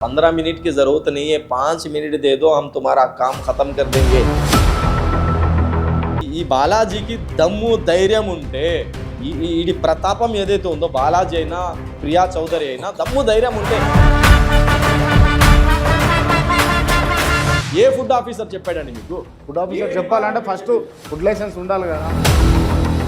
15 minute की जरूरत नहीं है, 5 मिनट दे दो, हम तुम्हारा काम खत्म कर देंगे. ఈ బాలాజీకి దమ్ము ధైర్యం ఉంటే ఈ ప్రతాపం ఏదైతే ఉందో, బాలాజీ అయినా ప్రియా చౌదరి అయినా దమ్ము ధైర్యం ఉంటే ఏ ఫుడ్ ఆఫీసర్ చెప్పాడండి మీకు? ఫుడ్ ఆఫీసర్ చెప్పాలంటే ఫస్ట్ ఫుడ్ లైసెన్స్ ఉండాలి కదా.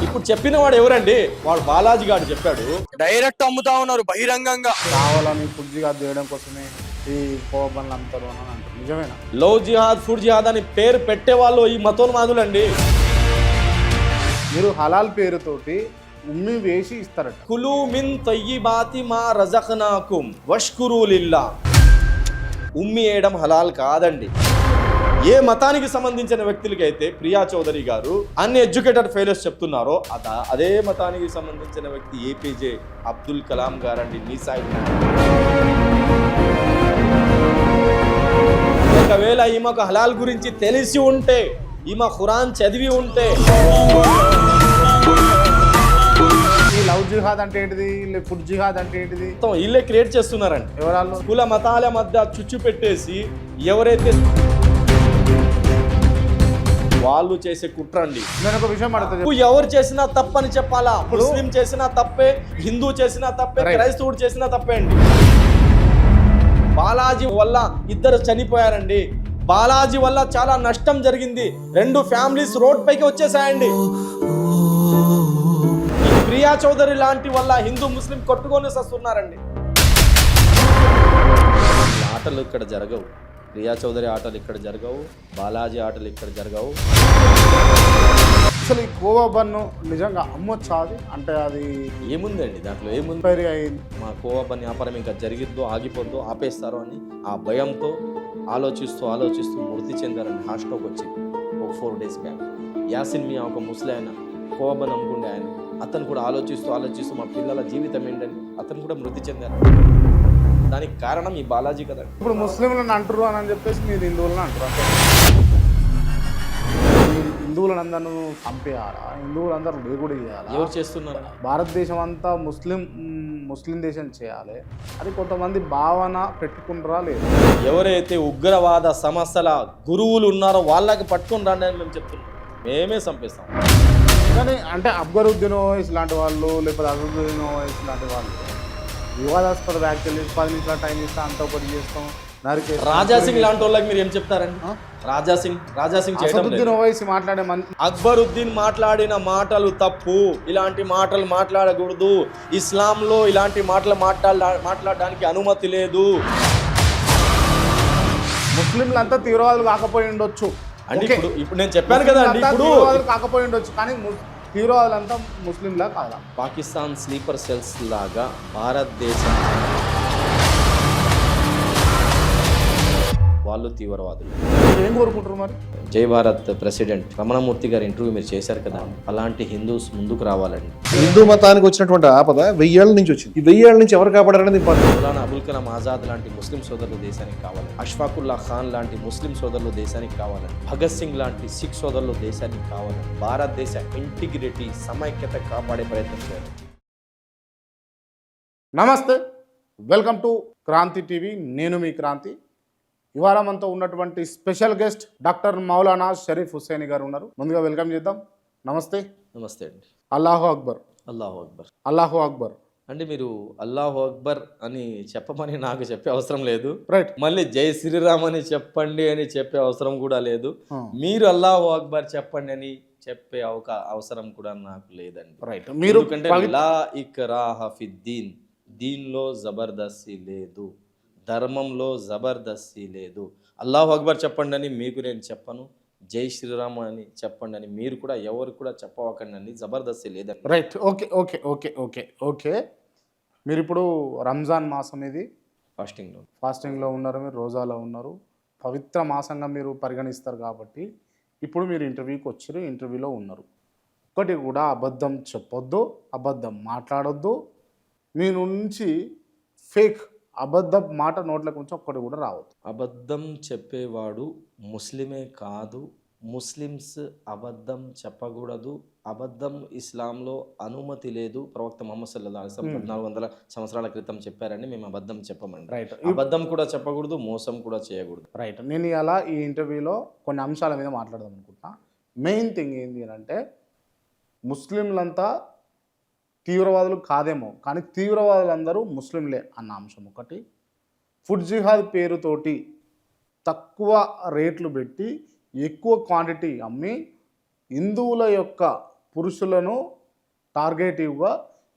ఇప్పుడు చెప్పిన వాడు ఎవరండి? వాడు బాలాజీ గారు చెప్పాడు. డైరెక్ట్ అమ్ముతా ఉన్నారు బహిరంగంగా. కావాలని ఫుడ్ జిహాద్ చేయడం కోసమే ఈ కోవబన్లు అమ్ముతారు అని అంటారు. నిజమేనా? లవ్ జిహాద్, ఫుడ్ జిహాద్ అని పేరు పెట్టే వాళ్ళు ఈ మతోన్మాదులండి. మీరు హలాల్ పేరుతోటి ఉమ్మి వేసి ఇస్తారట. కులు మిన్ తయ్యిబాతి మా రజక్నాకుం వష్కురు లిల్లా. ఉమ్మి వేయడం హలాల్ కాదండి. ఏ మతానికి సంబంధించిన వ్యక్తులకైతే ప్రియా చౌదరి గారు అన్ని ఎడ్యుకేటెడ్ ఫెయిలర్స్ చెప్తున్నారో అదే మతానికి సంబంధించిన వ్యక్తి ఏపీజే అబ్దుల్ కలాం గారండి. మీ సైడ్ ఒకవేళ ఈమెకు హలాల్ గురించి తెలిసి ఉంటే, ఈమె ఖురాన్ చదివి ఉంటే, ఈ లవ్ జిహాద్ అంటే ఏంటిది, ఫుడ్ జిహాద్ అంటే ఏంటిది వీళ్ళే క్రియేట్ చేస్తున్నారండి. ఎవరాళ్ళు? కుల మతాల మధ్య చుచ్చు పెట్టేసి ఎవరైతే వాళ్ళు చేసే కుట్రండి. నేను ఒక విషయం అడుగుతా. ఎవరు చేసినా తప్పని చెప్పాలా? ముస్లిం చేసినా తప్పే, హిందూ చేసినా తప్పే, క్రైస్తవుడు చేసినా తప్పే అండి. బాలాజీ వల్ల ఇద్దరు చనిపోయారండి. బాలాజీ వల్ల చాలా నష్టం జరిగింది. 2 ఫ్యామిలీస్ రోడ్ పైకి వచ్చేసాయండి. ప్రియా చౌదరి లాంటి వల్ల హిందూ ముస్లిం కొట్టుకొని వస్తున్నారండి. ఆటలు ఇక్కడ జరగవు. ప్రియా చౌదరి ఆటలు ఇక్కడ జరగవు. బాలాజీ ఆటలు ఇక్కడ జరగవు. అసలు ఈ కోవా బన్ను నిజంగా అమ్మొచ్చా? అది అంటే అది ఏముందండి దాంట్లో? ఏముంది? ఎక్స్పైరీ అయింది. మా కోవా బన్ వ్యాపారం ఇంకా జరిగిద్దో, ఆగిపోద్దో, ఆపేస్తారో అని ఆ భయంతో ఆలోచిస్తూ మృతి చెందారండి. హాస్టల్కి వచ్చి ఒక 4 days బ్యాక్. యాసిన్ మియా ఒక ముస్లిం ఆయన, కోవా బన్ అమ్ముకుండే ఆయన. అతను కూడా ఆలోచిస్తూ మా పిల్లల జీవితం ఏంటని అతను కూడా మృతి చెందారు. దానికి కారణం ఈ బాలాజీ కదండి. ఇప్పుడు ముస్లింలను అంటారు అని చెప్పేసి మీరు హిందువులను అంటారు. హిందువులందరూ చంపేయాలా? హిందువులందరూ లేకుండా చేయాలా? ఎవరు చేస్తున్నారు? భారతదేశం అంతా ముస్లిం దేశం చేయాలి అది కొంతమంది భావన పెట్టుకుంటారా లేదు? ఎవరైతే ఉగ్రవాద సమస్యల గురువులు ఉన్నారో వాళ్ళకి పట్టుకుని రండి అని మేము చెప్తున్నాం. మేమే చంపేస్తాం. కానీ అంటే అక్బరుద్దీన్ ఓవైస్ లాంటి వాళ్ళు, లేకపోతే అసదుద్దీన్ ఓవైస్ లాంటి వాళ్ళు వివాదాస్పద వ్యాఖ్యలు 10 నిమిషాల టైం ఇస్తా అంత ఒకటి చేస్తాం. రాజాసింగ్ లాంటి వాళ్ళకి మీరు ఏం చెప్తారండి? రాజాసింగ్ అసదుద్దీన్ ఓవైసీ మాట్లాడే అక్బరుద్దీన్ మాట్లాడిన మాటలు తప్పు. ఇలాంటి మాటలు మాట్లాడకూడదు. ఇస్లాంలో ఇలాంటి మాటలు మాట్లాడడానికి అనుమతి లేదు. ముస్లింలంతా తీవ్రవాదులు కాకపోయి ఉండొచ్చు అంటే ఇప్పుడు నేను చెప్పాను కదా అండి, ఇప్పుడు కాకపోయి ఉండొచ్చు కానీ తీవ్రవాదులంతా ముస్లింలా కాదా? పాకిస్తాన్ స్లీపర్ సెల్స్ లాగా భారతదేశం వాళ్ళు తీవ్రవాదులు. ఏం కోరుకుంటారు మరి? జై భారత్ ప్రెసిడెంట్ రమణమూర్తి గారి ఇంటర్వ్యూ మీరు చేశారు కదా, అలాంటి హిందూస్ ముందుకు రావాలండి. హిందూ మతానికి వచ్చినటువంటి ఆపద 1000 ఏళ్ల నుంచి వచ్చింది. ఈ 1000 ఏళ్ల నుంచి ఎవరు కాపాడారనేది మౌలానా అబుల్ కలాం ఆజాద్ లాంటి ముస్లిం సోదరులు దేశానికి కావాలి. అష్ఫాకుల్లా ఖాన్ లాంటి ముస్లిం సోదరులు దేశానికి కావాలండి. భగత్ సింగ్ లాంటి సిక్ సోదరులు దేశానికి కావాలండి. భారతదేశ ఇంటిగ్రిటీ, సమైక్యత కాపాడే ప్రయత్నం చేయాలి. నమస్తే, వెల్కమ్ టు క్రాంతి టీవీ. నేను మీ క్రాంతి. ఇవాళ మనతో ఉన్నటువంటి special guest doctor Maulana Sharif Husseini గారు ఉన్నారు. ముందుగా వెల్కమ్ చేద్దాం. నమస్తే. నమస్తే అండి. అల్లాహు అక్బర్. అల్లాహు అక్బర్. అల్లాహు అక్బర్ అంటే మీరు అల్లాహు అక్బర్ అని చెప్పమని నాకు చెప్పే అవసరం లేదు. రైట్. మళ్ళీ జై శ్రీరామ్ అని చెప్పండి అని చెప్పే అవసరం కూడా లేదు. మీరు అల్లాహు అక్బర్ చెప్పండి అని చెప్పే అవసరం కూడా నాకు లేదండి. రైట్. మీరు లా ఇక్రాహ ఫిద్దీన్, దీన్లో జబర్దస్తి లేదు, ధర్మంలో జబర్దస్తి లేదు. అల్లాహు అక్బర్ చెప్పండి అని మీకు నేను చెప్పను. జై శ్రీరామ్ అని చెప్పండి అని మీరు కూడా ఎవరు కూడా చెప్పవకండి అని జబర్దస్తి లేదండి. Right. Okay okay okay okay okay మీరు ఇప్పుడు రంజాన్ మాసం ఇది ఫాస్టింగ్లో ఉన్నారు, మీరు రోజాలో ఉన్నారు. పవిత్ర మాసంగా మీరు పరిగణిస్తారు కాబట్టి ఇప్పుడు మీరు ఇంటర్వ్యూకి వచ్చారు, ఇంటర్వ్యూలో ఉన్నారు. ఒకటి కూడా అబద్ధం చెప్పొద్దు, అబద్ధం మాట్లాడొద్దు. మీ నుంచి ఫేక్ అబద్ధ మాట నోట్లకు నుంచి ఒక్కటి కూడా రావద్దు. అబద్ధం చెప్పేవాడు ముస్లిమే కాదు. ముస్లిమ్స్ అబద్ధం చెప్పకూడదు అబద్ధం ఇస్లాంలో అనుమతి లేదు. ప్రవక్త ముహమ్మద్ సల్లల్లాహు అలైహి వసల్లం 1400 సంవత్సరాల క్రితం చెప్పారని మేము అబద్ధం చెప్పమండి. రైట్ అబద్ధం కూడా చెప్పకూడదు, మోసం కూడా చేయకూడదు. రైట్ నేను ఇలా ఈ ఇంటర్వ్యూలో కొన్ని అంశాల మీద మాట్లాడదాం అనుకుంటున్నా. మెయిన్ థింగ్ ఏంటి అంటే ముస్లింలంతా తీవ్రవాదులు కాదేమో, కానీ తీవ్రవాదులందరూ ముస్లింలే అన్న అంశం ఒకటి. ఫుడ్ జిహాద్ పేరుతోటి తక్కువ రేట్లు పెట్టి ఎక్కువ క్వాంటిటీ అమ్మి హిందువుల యొక్క పురుషులను టార్గెటివ్గా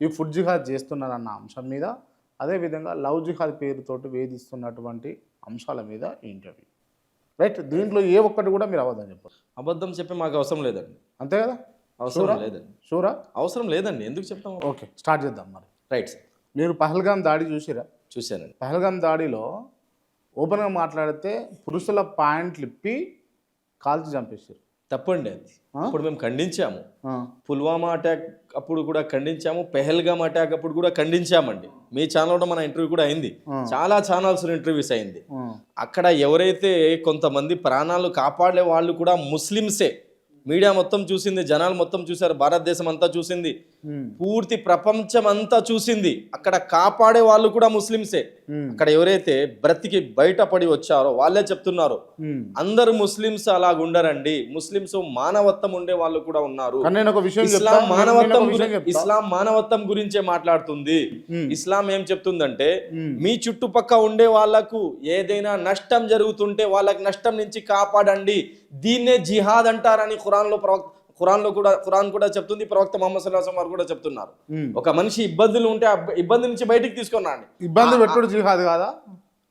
ఈ ఫుడ్ జిహాద్ చేస్తున్నారన్న అంశం మీద, అదేవిధంగా లవ్ జిహాద్ పేరుతోటి వేధిస్తున్నటువంటి అంశాల మీద ఈ ఇంటర్వ్యూ. రైట్, దీంట్లో ఏ ఒక్కటి కూడా మీరు అబద్ధం చెప్పారు. అబద్ధం చెప్పి మాకు అవసరం లేదండి. అంతే కదా? అవసరం లేదండి. షూరా? అవసరం లేదండి. ఎందుకు చెప్తాము? ఓకే, స్టార్ట్ చేద్దాం మరి. Right sir. మీరు పహల్గామ్ దాడి చూసిరా? చూశానండి. పహల్గామ్ దాడిలో ఓపెన్గా మాట్లాడితే పురుషుల పాయింట్లు ఇప్పి కాల్చి చంపేసారు. తప్పండి అది. ఇప్పుడు మేము ఖండించాము. పుల్వామా అటాక్ అప్పుడు కూడా ఖండించాము, పెహల్గామ్ అటాక్ అప్పుడు కూడా ఖండించామండి. మీ ఛానల్లో మన ఇంటర్వ్యూ కూడా అయింది, చాలా ఛానల్స్ ఇంటర్వ్యూస్ అయింది. అక్కడ ఎవరైతే కొంతమంది ప్రాణాలు కాపాడే వాళ్ళు కూడా ముస్లిమ్సే. మీడియా మొత్తం చూసింది, జనాలు మొత్తం చూశారు, భారతదేశం అంతా చూసింది, పూర్తి ప్రపంచం అంతా చూసింది. అక్కడ కాపాడే వాళ్ళు కూడా ముస్లిమ్సే. అక్కడ ఎవరైతే బ్రతికి బయటపడి వచ్చారో వాళ్ళే చెప్తున్నారు, అందరు ముస్లిమ్స్ అలాగుండరండి, ముస్లిమ్స్ మానవత్వం ఉండే వాళ్ళు కూడా ఉన్నారు. ఇస్లాం మానవత్వం గురించే మాట్లాడుతుంది. ఇస్లాం ఏం చెప్తుందంటే, మీ చుట్టుపక్క ఉండే వాళ్లకు ఏదైనా నష్టం జరుగుతుంటే వాళ్ళకి నష్టం నుంచి కాపాడండి, దీన్నే జిహాద్ అంటారని ఖురాన్ కూడా చెప్తుంది. ప్రవక్త ముహమ్మద్ సల్లల్లాహు అలైహి వసల్లం వారు కూడా చెప్తున్నారు. ఒక మనిషి ఇబ్బందులు ఉంటే ఇబ్బంది నుంచి బయటికి తీసుకున్నాండి. ఇబ్బంది పెట్టుడు జిహాద్ కాదా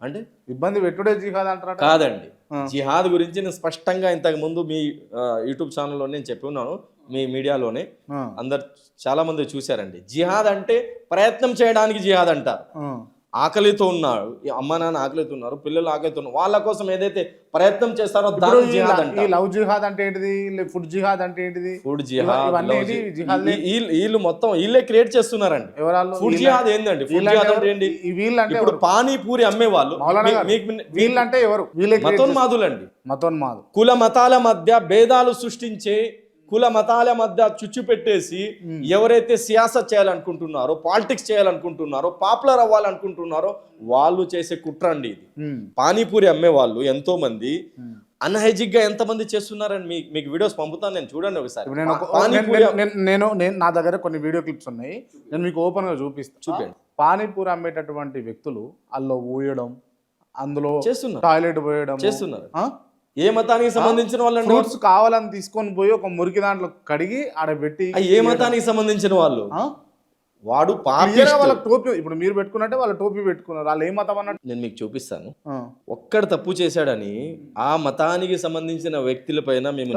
అంటే? ఇబ్బంది పెట్టుడే జిహాద్ అంటారా? కాదండి. జిహాద్ గురించి నేను స్పష్టంగా ఇంతకు ముందు మీ యూట్యూబ్ ఛానల్లో నేను చెప్పి ఉన్నాను, మీ మీడియాలోనే అందరు చాలా మంది చూశారండి. జిహాద్ అంటే ప్రయత్నం చేయడానికి జిహాద్ అంటారు. ఆకలితో ఉన్నారు, అమ్మ నాన్న ఆకలితో ఉన్నారు, పిల్లలు ఆకలితో ఉన్నారు, వాళ్ళ కోసం ఏదైతే ప్రయత్నం చేస్తారో దాన్ని జిహాద్ అంటారు. లవ్ జిహాద్ అంటే ఏంటిది? ఫుడ్ జిహాద్ అంటే ఏంటిది? ఫుడ్ జిహాద్ వీళ్ళు మొత్తం వీళ్ళే క్రియేట్ చేస్తున్నారండి. ఫుడ్ జిహాద్ ఏంటండి? ఫుడ్ జిహాద్ అంటే ఏంటి? ఇప్పుడు పానీపూరి అమ్మే వాళ్ళు వీళ్ళంటే ఎవరు? మతోన్మాదులండి. మతోన్మాదు కుల మతాల మధ్య భేదాలు సృష్టించే, కుల మతాల మధ్య చుచ్చు పెట్టేసి ఎవరైతే సియాసత్ చేయాలనుకుంటున్నారో, పాలిటిక్స్ చేయాలనుకుంటున్నారో, పాపులర్ అవ్వాలనుకుంటున్నారో వాళ్ళు చేసే కుట్ర అండి ఇది. పానీపూరి అమ్మే వాళ్ళు ఎంతో మంది అన్హైజిక్ గా ఎంతమంది చేస్తున్నారని మీకు వీడియోస్ పంపుతాను, నేను చూడండి ఒకసారి. నేను నా దగ్గర కొన్ని వీడియో క్లిప్స్ ఉన్నాయి, నేను మీకు ఓపెన్ గా చూపిస్తాను. చూపండి. పానీపూరి అమ్మేటటువంటి వ్యక్తులు అందులో ఊయడం, అందులో చేస్తున్నారు, టాయిలెట్ పోయడం చేస్తున్నారు. ఏ మతానికి సంబంధించిన వాళ్ళు? ఫ్రూట్స్ కావాలని తీసుకొని పోయి ఒక మురికి దాంట్లో కడిగి ఆడ పెట్టి. ఏ మతానికి సంబంధించిన వాళ్ళు? వాడు వాళ్ళ టోపీ, ఇప్పుడు మీరు పెట్టుకున్నట్టే వాళ్ళ టోపీ పెట్టుకున్నారు, వాళ్ళు ఏ మతం అన్నట్టు. నేను మీకు చూపిస్తాను. ఒక్కడు తప్పు చేశాడని ఆ మతానికి సంబంధించిన వ్యక్తుల పైన మేము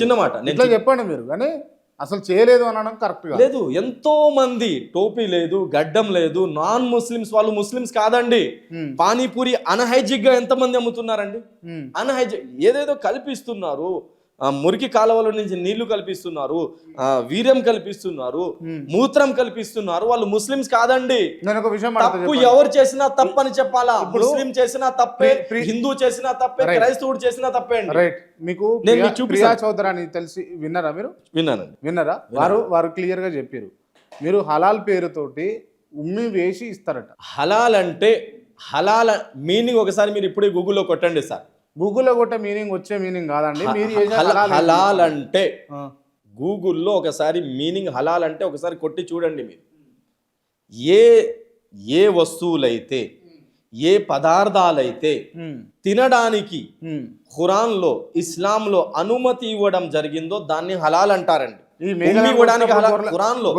చిన్న మాట ఇట్లా చెప్పండి మీరు, కానీ అసలు చేయలేదు అనడం కరెక్ట్ లేదు. ఎంతో మంది టోపీ లేదు, గడ్డం లేదు, నాన్ ముస్లిమ్స్ వాళ్ళు ముస్లిమ్స్ కాదండి. పానీపూరి అన్హైజిక్ గా ఎంతమంది అమ్ముతున్నారండి? అన్హైజిక్ ఏదేదో కల్పిస్తున్నారు, మురికి కాలువల నుంచి నీళ్లు కల్పిస్తున్నారు, వీర్యం కల్పిస్తున్నారు, మూత్రం కల్పిస్తున్నారు. వాళ్ళు ముస్లిమ్స్ కాదండి. తప్పు ఎవరు చేసినా తప్పని చెప్పాలా? ముస్లిం చేసినా తప్పే, హిందూ చేసినా తప్పే, క్రైస్తవుడు చేసినా తప్పే అండి. రైట్. మీకు ప్రియా చౌదరి అని తెలిసి విన్నారా మీరు? విన్నానండి. విన్నారా? వారు క్లియర్ గా చెప్పారు, మీరు హలాల్ పేరుతోటి ఉమ్మి వేసి ఇస్తారట. హలాల్ అంటే హలాల్ మీనింగ్ ఒకసారి మీరు ఇప్పుడే గూగుల్లో కొట్టండి సార్. గూగుల్లో కొట్టే మీనింగ్ వచ్చే మీనింగ్ కాదండి. హలాల్ అంటే గూగుల్లో ఒకసారి మీనింగ్ హలాల్ అంటే ఒకసారి కొట్టి చూడండి మీరు. ఏ వస్తువులైతే, ఏ పదార్థాలైతే తినడానికి ఖురాన్లో, ఇస్లాంలో అనుమతి ఇవ్వడం జరిగిందో దాన్ని హలాల్ అంటారండి. ఖురాన్లో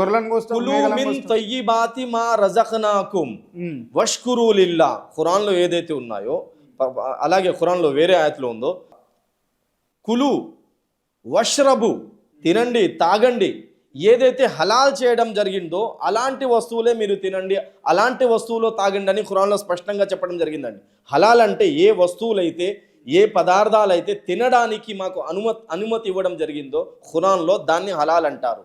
కులు మిన్ తయ్యిబాతి మా రజఖ్నాకుం వష్కురు లిల్లాహ్ ఖురాన్లో ఏదైతే ఉన్నాయో, అలాగే ఖురాన్లో వేరే ఆయతలో ఉందో, కులు వష్రబు తినండి, తాగండి, ఏదైతే హలాల్ చేయడం జరిగిందో అలాంటి వస్తువులే మీరు తినండి, అలాంటి వస్తువులో తాగండి అని ఖురాన్లో స్పష్టంగా చెప్పడం జరిగిందండి. హలాల్ అంటే ఏ వస్తువులైతే, ఏ పదార్థాలైతే తినడానికి మాకు అనుమతి ఇవ్వడం జరిగిందో ఖురాన్లో దాన్ని హలాల్ అంటారు.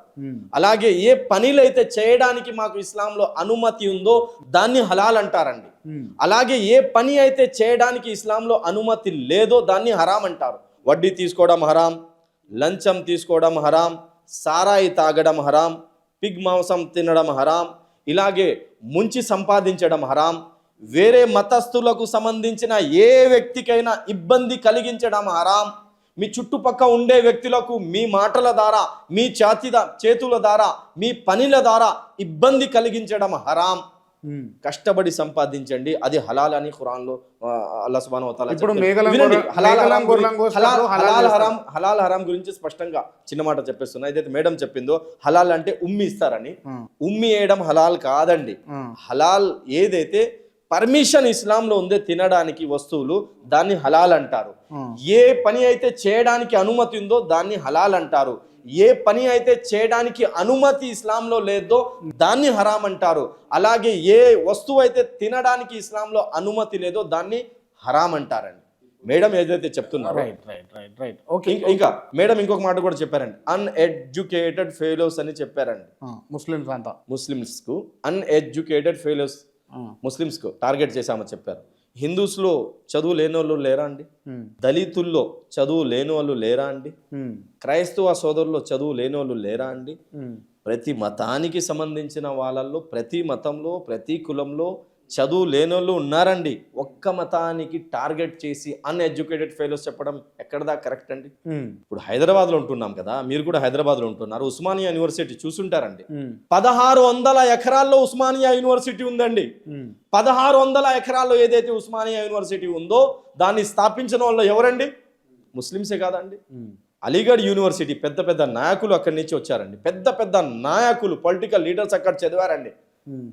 అలాగే ఏ పనిలైతే చేయడానికి మాకు ఇస్లాంలో అనుమతి ఉందో దాన్ని హలాల్ అంటారండి. అలాగే ఏ పని అయితే చేయడానికి ఇస్లాంలో అనుమతి లేదో దాన్ని హరాం అంటారు. వడ్డీ తీసుకోవడం హరాం, లంచం తీసుకోవడం హరాం, సారాయి తాగడం హరాం, పిగ్ మాంసం తినడం హరాం, ఇలాగే ముంచి సంపాదించడం హరాం, వేరే మతస్థులకు సంబంధించిన ఏ వ్యక్తికైనా ఇబ్బంది కలిగించడం హరాం, మీ చుట్టుపక్క ఉండే వ్యక్తులకు మీ మాటల ద్వారా, మీ చేతుల ద్వారా, మీ పనుల ద్వారా ఇబ్బంది కలిగించడం హరాం. కష్టపడి సంపాదించండి, అది హలాల్ అని ఖురాన్లో అల్లాహ్ సుబ్హానహు వ తఆలా ఇప్పుడు హలాల్ హరాం గురించి స్పష్టంగా చిన్న మాట చెప్పేస్తున్నా. ఏదైతే మేడం చెప్పిందో హలాల్ అంటే ఉమ్మి ఇస్తారని, ఉమ్మి వేయడం హలాల్ కాదండి. హలాల్ ఏదైతే పర్మిషన్ ఇస్లాంలో ఉందే తినడానికి వస్తువులు, దాన్ని హలాల్ అంటారు. ఏ పని అయితే చేయడానికి అనుమతి ఉందో దాన్ని హలాల్ అంటారు. ఏ పని అయితే చేయడానికి అనుమతి ఇస్లాంలో లేదో దాన్ని హరాం అంటారు. అలాగే ఏ వస్తువు అయితే తినడానికి ఇస్లాంలో అనుమతి లేదో దాన్ని హరాం అంటారండి. మేడం ఏదైతే చెప్తున్నారో ఇంకా మేడం ఇంకొక మాట కూడా చెప్పారండి, అన్ఎడ్యుకేటెడ్ ఫెలోస్ అని చెప్పారండి. ముస్లిమ్స్ కు అన్ఎడ్యుకేటెడ్ ఫెలోస్, ముస్లిమ్స్ కు టార్గెట్ చేశామని చెప్పారు. హిందూస్లో చదువు లేని వాళ్ళు లేరా అండి? దళితుల్లో చదువు లేని వాళ్ళు లేరా అండి? క్రైస్తవ సోదరుల్లో చదువు లేని వాళ్ళు లేరా అండి? ప్రతి మతానికి సంబంధించిన వాళ్ళల్లో, ప్రతి మతంలో, ప్రతి కులంలో చదువు లేని వాళ్ళు ఉన్నారండి. ఒక్క మతానికి టార్గెట్ చేసి అన్ఎడ్యుకేటెడ్ ఫెలోస్ చెప్పడం ఎక్కడదా కరెక్ట్ అండి? ఇప్పుడు హైదరాబాద్లో ఉంటున్నాం కదా, మీరు కూడా హైదరాబాద్లో ఉంటున్నారు. ఉస్మానియా యూనివర్సిటీ చూసుంటారండి. 1600 ఎకరాల్లో ఉస్మానియా యూనివర్సిటీ ఉందండి. 1600 ఎకరాల్లో ఏదైతే ఉస్మానియా యూనివర్సిటీ ఉందో దాన్ని స్థాపించిన వాళ్ళు ఎవరండి? ముస్లిమ్సే కాదండి. అలీగఢ్ యూనివర్సిటీ పెద్ద పెద్ద నాయకులు అక్కడి నుంచి వచ్చారండి. పెద్ద పెద్ద నాయకులు, పొలిటికల్ లీడర్స్ అక్కడ చదివారండి.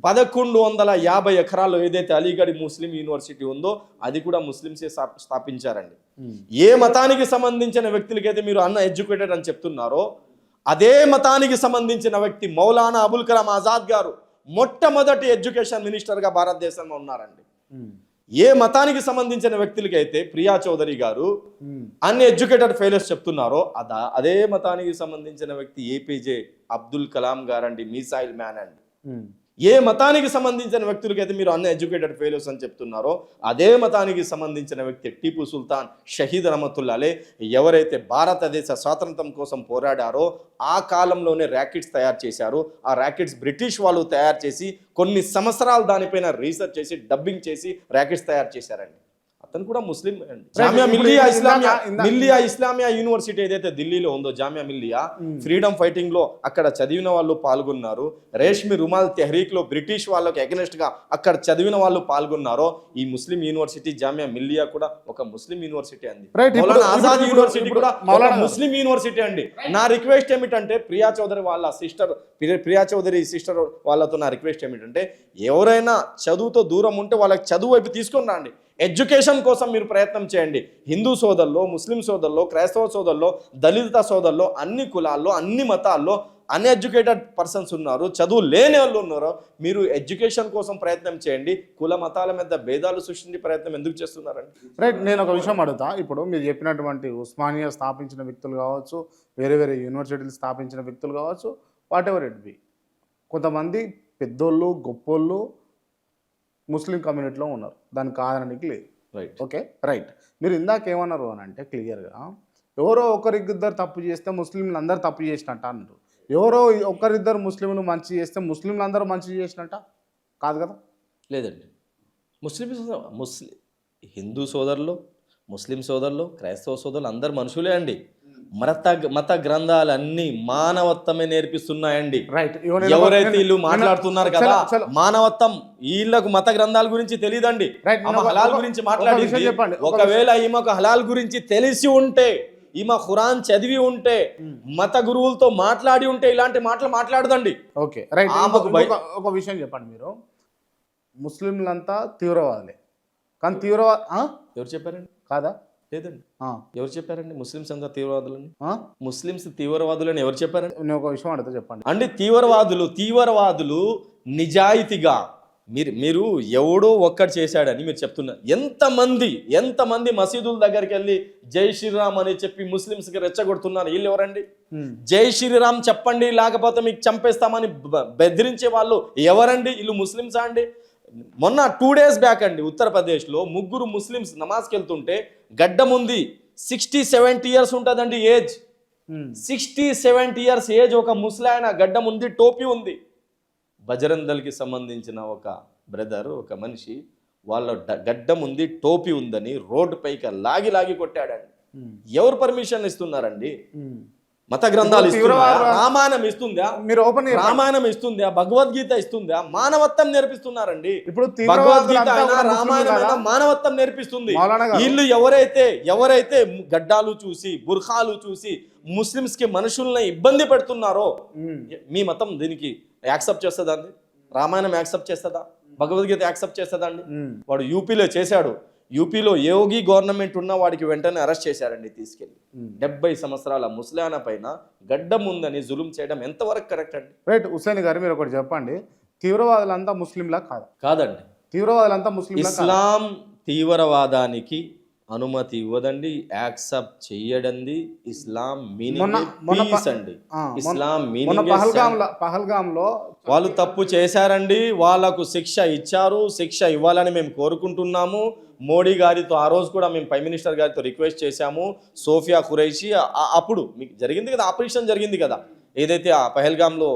1150 ఎకరాల్లో ఏదైతే అలీగఢ్ ముస్లిం యూనివర్సిటీ ఉందో అది కూడా ముస్లింసే స్థాపించారండి. ఏ మతానికి సంబంధించిన వ్యక్తులకైతే మీరు అన్ఎడ్యుకేటెడ్ అని చెప్తున్నారో అదే మతానికి సంబంధించిన వ్యక్తి మౌలానా అబుల్ కలాం ఆజాద్ గారు మొట్టమొదటి ఎడ్యుకేషన్ మినిస్టర్గా భారతదేశంలో ఉన్నారండి. ఏ మతానికి సంబంధించిన వ్యక్తులకైతే ప్రియా చౌదరి గారు అన్ఎడ్యుకేటెడ్ ఫెలోస్ చెప్తున్నారో అదే మతానికి సంబంధించిన వ్యక్తి ఏపీజే అబ్దుల్ కలాం గారండి, మిసైల్ మ్యాన్ అండి. ఏ మతానికి సంబంధించిన వ్యక్తులకైతే మీరు అన్ఎడ్యుకేటెడ్ ఫెలోస్ అని చెప్తున్నారో అదే మతానికి సంబంధించిన వ్యక్తి టిపు సుల్తాన్ షహీద్ రహమతుల్లా అలైహ్, ఎవరైతే భారతదేశ స్వాతంత్రం కోసం పోరాడారో ఆ కాలంలోనే ర్యాకెట్స్ తయారు చేశారు. ఆ ర్యాకెట్స్ బ్రిటిష్ వాళ్ళు తయారు చేసి కొన్ని సంవత్సరాలు దానిపైన రీసెర్చ్ చేసి డబ్బింగ్ చేసి ర్యాకెట్స్ తయారు చేశారండి. అతను కూడా ముస్లిం అండి. జామియా మిల్లియా ఇస్లామియా యూనివర్సిటీ ఏదైతే ఢిల్లీలో ఉందో జామియా మిల్లియా, ఫ్రీడమ్ ఫైటింగ్ లో అక్కడ చదివిన వాళ్ళు పాల్గొన్నారు. రేష్మి రుమాల్ తెహ్రీక్ లో బ్రిటిష్ వాళ్ళకి అగెనిస్ట్ గా అక్కడ చదివిన వాళ్ళు పాల్గొన్నారో ఈ ముస్లిం యూనివర్సిటీ జామియా మిల్లియా కూడా ఒక ముస్లిం యూనివర్సిటీ అండి. మౌలానా ఆజాద్ యూనివర్సిటీ కూడా ఒక ముస్లిం యూనివర్సిటీ అండి. నా రిక్వెస్ట్ ఏమిటంటే ప్రియా చౌదరి సిస్టర్ వాళ్ళతో నా రిక్వెస్ట్ ఏమిటంటే ఎవరైనా చదువుతో దూరం ఉంటే వాళ్ళకి చదువు వైపు తీసుకొని రండి. ఎడ్యుకేషన్ కోసం మీరు ప్రయత్నం చేయండి. హిందూ సోదరుల్లో, ముస్లిం సోదరుల్లో, క్రైస్తవ సోదరుల్లో, దళిత సోదరుల్లో, అన్ని కులాల్లో, అన్ని మతాల్లో అన్ఎడ్యుకేటెడ్ పర్సన్స్ ఉన్నారు, చదువు లేని వాళ్ళు ఉన్నారు. మీరు ఎడ్యుకేషన్ కోసం ప్రయత్నం చేయండి. కుల మతాల మీద భేదాలు సృష్టించే ప్రయత్నం ఎందుకు చేస్తున్నారండి? రైట్, నేను ఒక విషయం అడుగుతా. ఇప్పుడు మీరు చెప్పినటువంటి ఉస్మానియా స్థాపించిన వ్యక్తులు కావచ్చు, వేరే వేరే యూనివర్సిటీలు స్థాపించిన వ్యక్తులు కావచ్చు, వాట్ ఎవర్ ఇట్ బి, కొంతమంది పెద్దోళ్ళు గొప్పోళ్ళు ముస్లిం కమ్యూనిటీలో ఉన్నారు, దానికి కాదనడానికి లేదు. Right, okay right. మీరు ఇందాక ఏమన్నారు అని అంటే క్లియర్గా ఎవరో ఒకరిద్దరు తప్పు చేస్తే ముస్లింలు అందరూ తప్పు చేసినట్ట అన్నారు. ఎవరో ఒకరిద్దరు ముస్లింలు మంచి చేస్తే ముస్లింలు అందరూ మంచి చేసినట్ట కాదు కదా? లేదండి. హిందూ సోదరులు, ముస్లిం సోదరులు, క్రైస్తవ సోదరులు అందరు మనుషులే అండి. మత గ్రంథాలన్నీ మానవత్వమే నేర్పిస్తున్నాయండి. ఎవరైతే వీళ్ళు మాట్లాడుతున్నారు కదా మానవత్వం, వీళ్ళకు మత గ్రంథాల గురించి తెలియదండి. హలాల్ గురించి మాట్లాడి, ఒకవేళ ఈమెకు హలాల్ గురించి తెలిసి ఉంటే, ఈమె ఖురాన్ చదివి ఉంటే, మత గురువులతో మాట్లాడి ఉంటే ఇలాంటి మాటలు మాట్లాడదండి. Okay right. ఒక విషయం చెప్పండి, మీరు ముస్లింలంతా తీవ్రవాదులే, కానీ ఎవరు చెప్పారండి? కాదా? లేదండి. ఎవరు చెప్పారండి ముస్లింస్ అంతా తీవ్రవాదులని? ముస్లింస్ తీవ్రవాదులని ఎవరు చెప్పారండి? నేను ఒక విషయం అడుగుతా, చెప్పండి అండి. తీవ్రవాదులు నిజాయితీగా మీరు ఎవడో ఒక్కడు చేశాడని మీరు చెప్తున్నారు. ఎంతమంది మసీదుల దగ్గరికి వెళ్ళి జై శ్రీరామ్ అని చెప్పి ముస్లింస్కి రెచ్చగొడుతున్నారు. వీళ్ళు ఎవరండి? జై శ్రీరామ్ చెప్పండి లేకపోతే మీకు చంపేస్తామని బెదిరించే వాళ్ళు ఎవరండి? వీళ్ళు ముస్లింసా అండి? మొన్న 2 days బ్యాక్ అండి ఉత్తరప్రదేశ్లో 3 ముస్లిమ్స్ నమాజ్కి వెళ్తుంటే గడ్డం ఉంది, 60-70 years ఉంటుందండి ఏజ్. 60-70 ఇయర్స్ ఏజ్ ఒక ముసలాయన, గడ్డం ఉంది, టోపీ ఉంది. బజరంగ్ దళ్కి సంబంధించిన ఒక బ్రదర్, ఒక మనిషి వాళ్ళ గడ్డం ఉంది, టోపీ ఉందని రోడ్డు పైకి లాగి కొట్టాడండి. ఎవరు పర్మిషన్ ఇస్తున్నారండి? మత గ్రంథాలు ఇస్తుందా? రామాయణం ఇస్తుందా? మీరు ఓపెన్ రామాయణం ఇస్తుందా? భగవద్గీత ఇస్తుందా? మానవత్వం నేర్పిస్తున్నారండి. ఇప్పుడు భగవద్గీత అయినా రామాయణం అయినా మానవత్వం నేర్పిస్తుంది. వీళ్ళు ఎవరైతే గడ్డాలు చూసి, బుర్ఖాలు చూసి ముస్లిమ్స్ కి మనుషుల్ని ఇబ్బంది పెడుతున్నారో, మీ మతం దీనికి యాక్సెప్ట్ చేస్తుందా అండి? రామాయణం యాక్సెప్ట్ చేస్తుందా? భగవద్గీత యాక్సెప్ట్ చేస్తుందా అండి? వాడు యూపీలో చేశాడు. యూపీలో యోగి గవర్నమెంట్ ఉన్న వాడికి వెంటనే అరెస్ట్ చేశారండి, తీసుకెళ్ళి. 70 సంవత్సరాల ముస్లానా పైన గడ్డం ఉందని జులుం చేయడం ఎంతవరకు కరెక్ట్ అండి? రైట్. హుస్సేన్ గారు మీరు ఒకటి చెప్పండి, తీవ్రవాదులంతా ముస్లింలా కాదా? కాదండి. తీవ్రవాదులంతా ముస్లింలా? ఇస్లాం తీవ్రవాదానికి అనుమతి ఇవ్వదండి, యాక్సెప్ట్ చెయ్యడండి. ఇస్లాం మీనింగ్ పీస్ అండి. ఇస్లాం మీనింగ్ పహల్గాంలో వాళ్ళు తప్పు చేశారండి, వాళ్ళకు శిక్ష ఇచ్చారు, శిక్ష ఇవ్వాలని మేము కోరుకుంటున్నాము. మోడీ గారితో ఆ రోజు కూడా మేము ప్రైమ్ మినిస్టర్ గారితో రిక్వెస్ట్ చేశాము. సోఫియా ఖురైషి అప్పుడు మీకు జరిగింది కదా, ఆపరేషన్ జరిగింది కదా, ఏదైతే ఆ పహల్గాంలో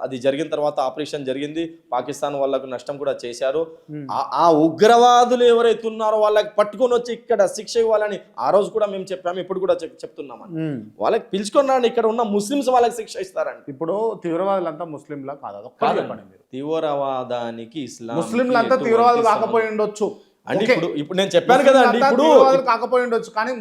అది జరిగిన తర్వాత ఆపరేషన్ జరిగింది, పాకిస్తాన్ వాళ్ళకు నష్టం కూడా చేశారు. ఆ ఉగ్రవాదులు ఎవరైతే ఉన్నారో వాళ్ళకి పట్టుకొని వచ్చి ఇక్కడ శిక్ష ఇవ్వాలని ఆ రోజు కూడా మేము చెప్పాము, ఇప్పుడు కూడా చెప్తున్నామని. వాళ్ళకి పిలుచుకొని రాండి, ఇక్కడ ఉన్న ముస్లిమ్స్ వాళ్ళకి శిక్ష ఇస్తారండి. ఇప్పుడు తీవ్రవాదులంతా ముస్లింలా కాదా? తీవ్రవాదానికి ఇస్లాం ముస్లింలంతా తీవ్రవాదులు కాకపోయి ఉండొచ్చు అంటే ఇప్పుడు నేను చెప్పాను కదా అండి, ఇప్పుడు కాకపోయి ఉండొచ్చు, కానీ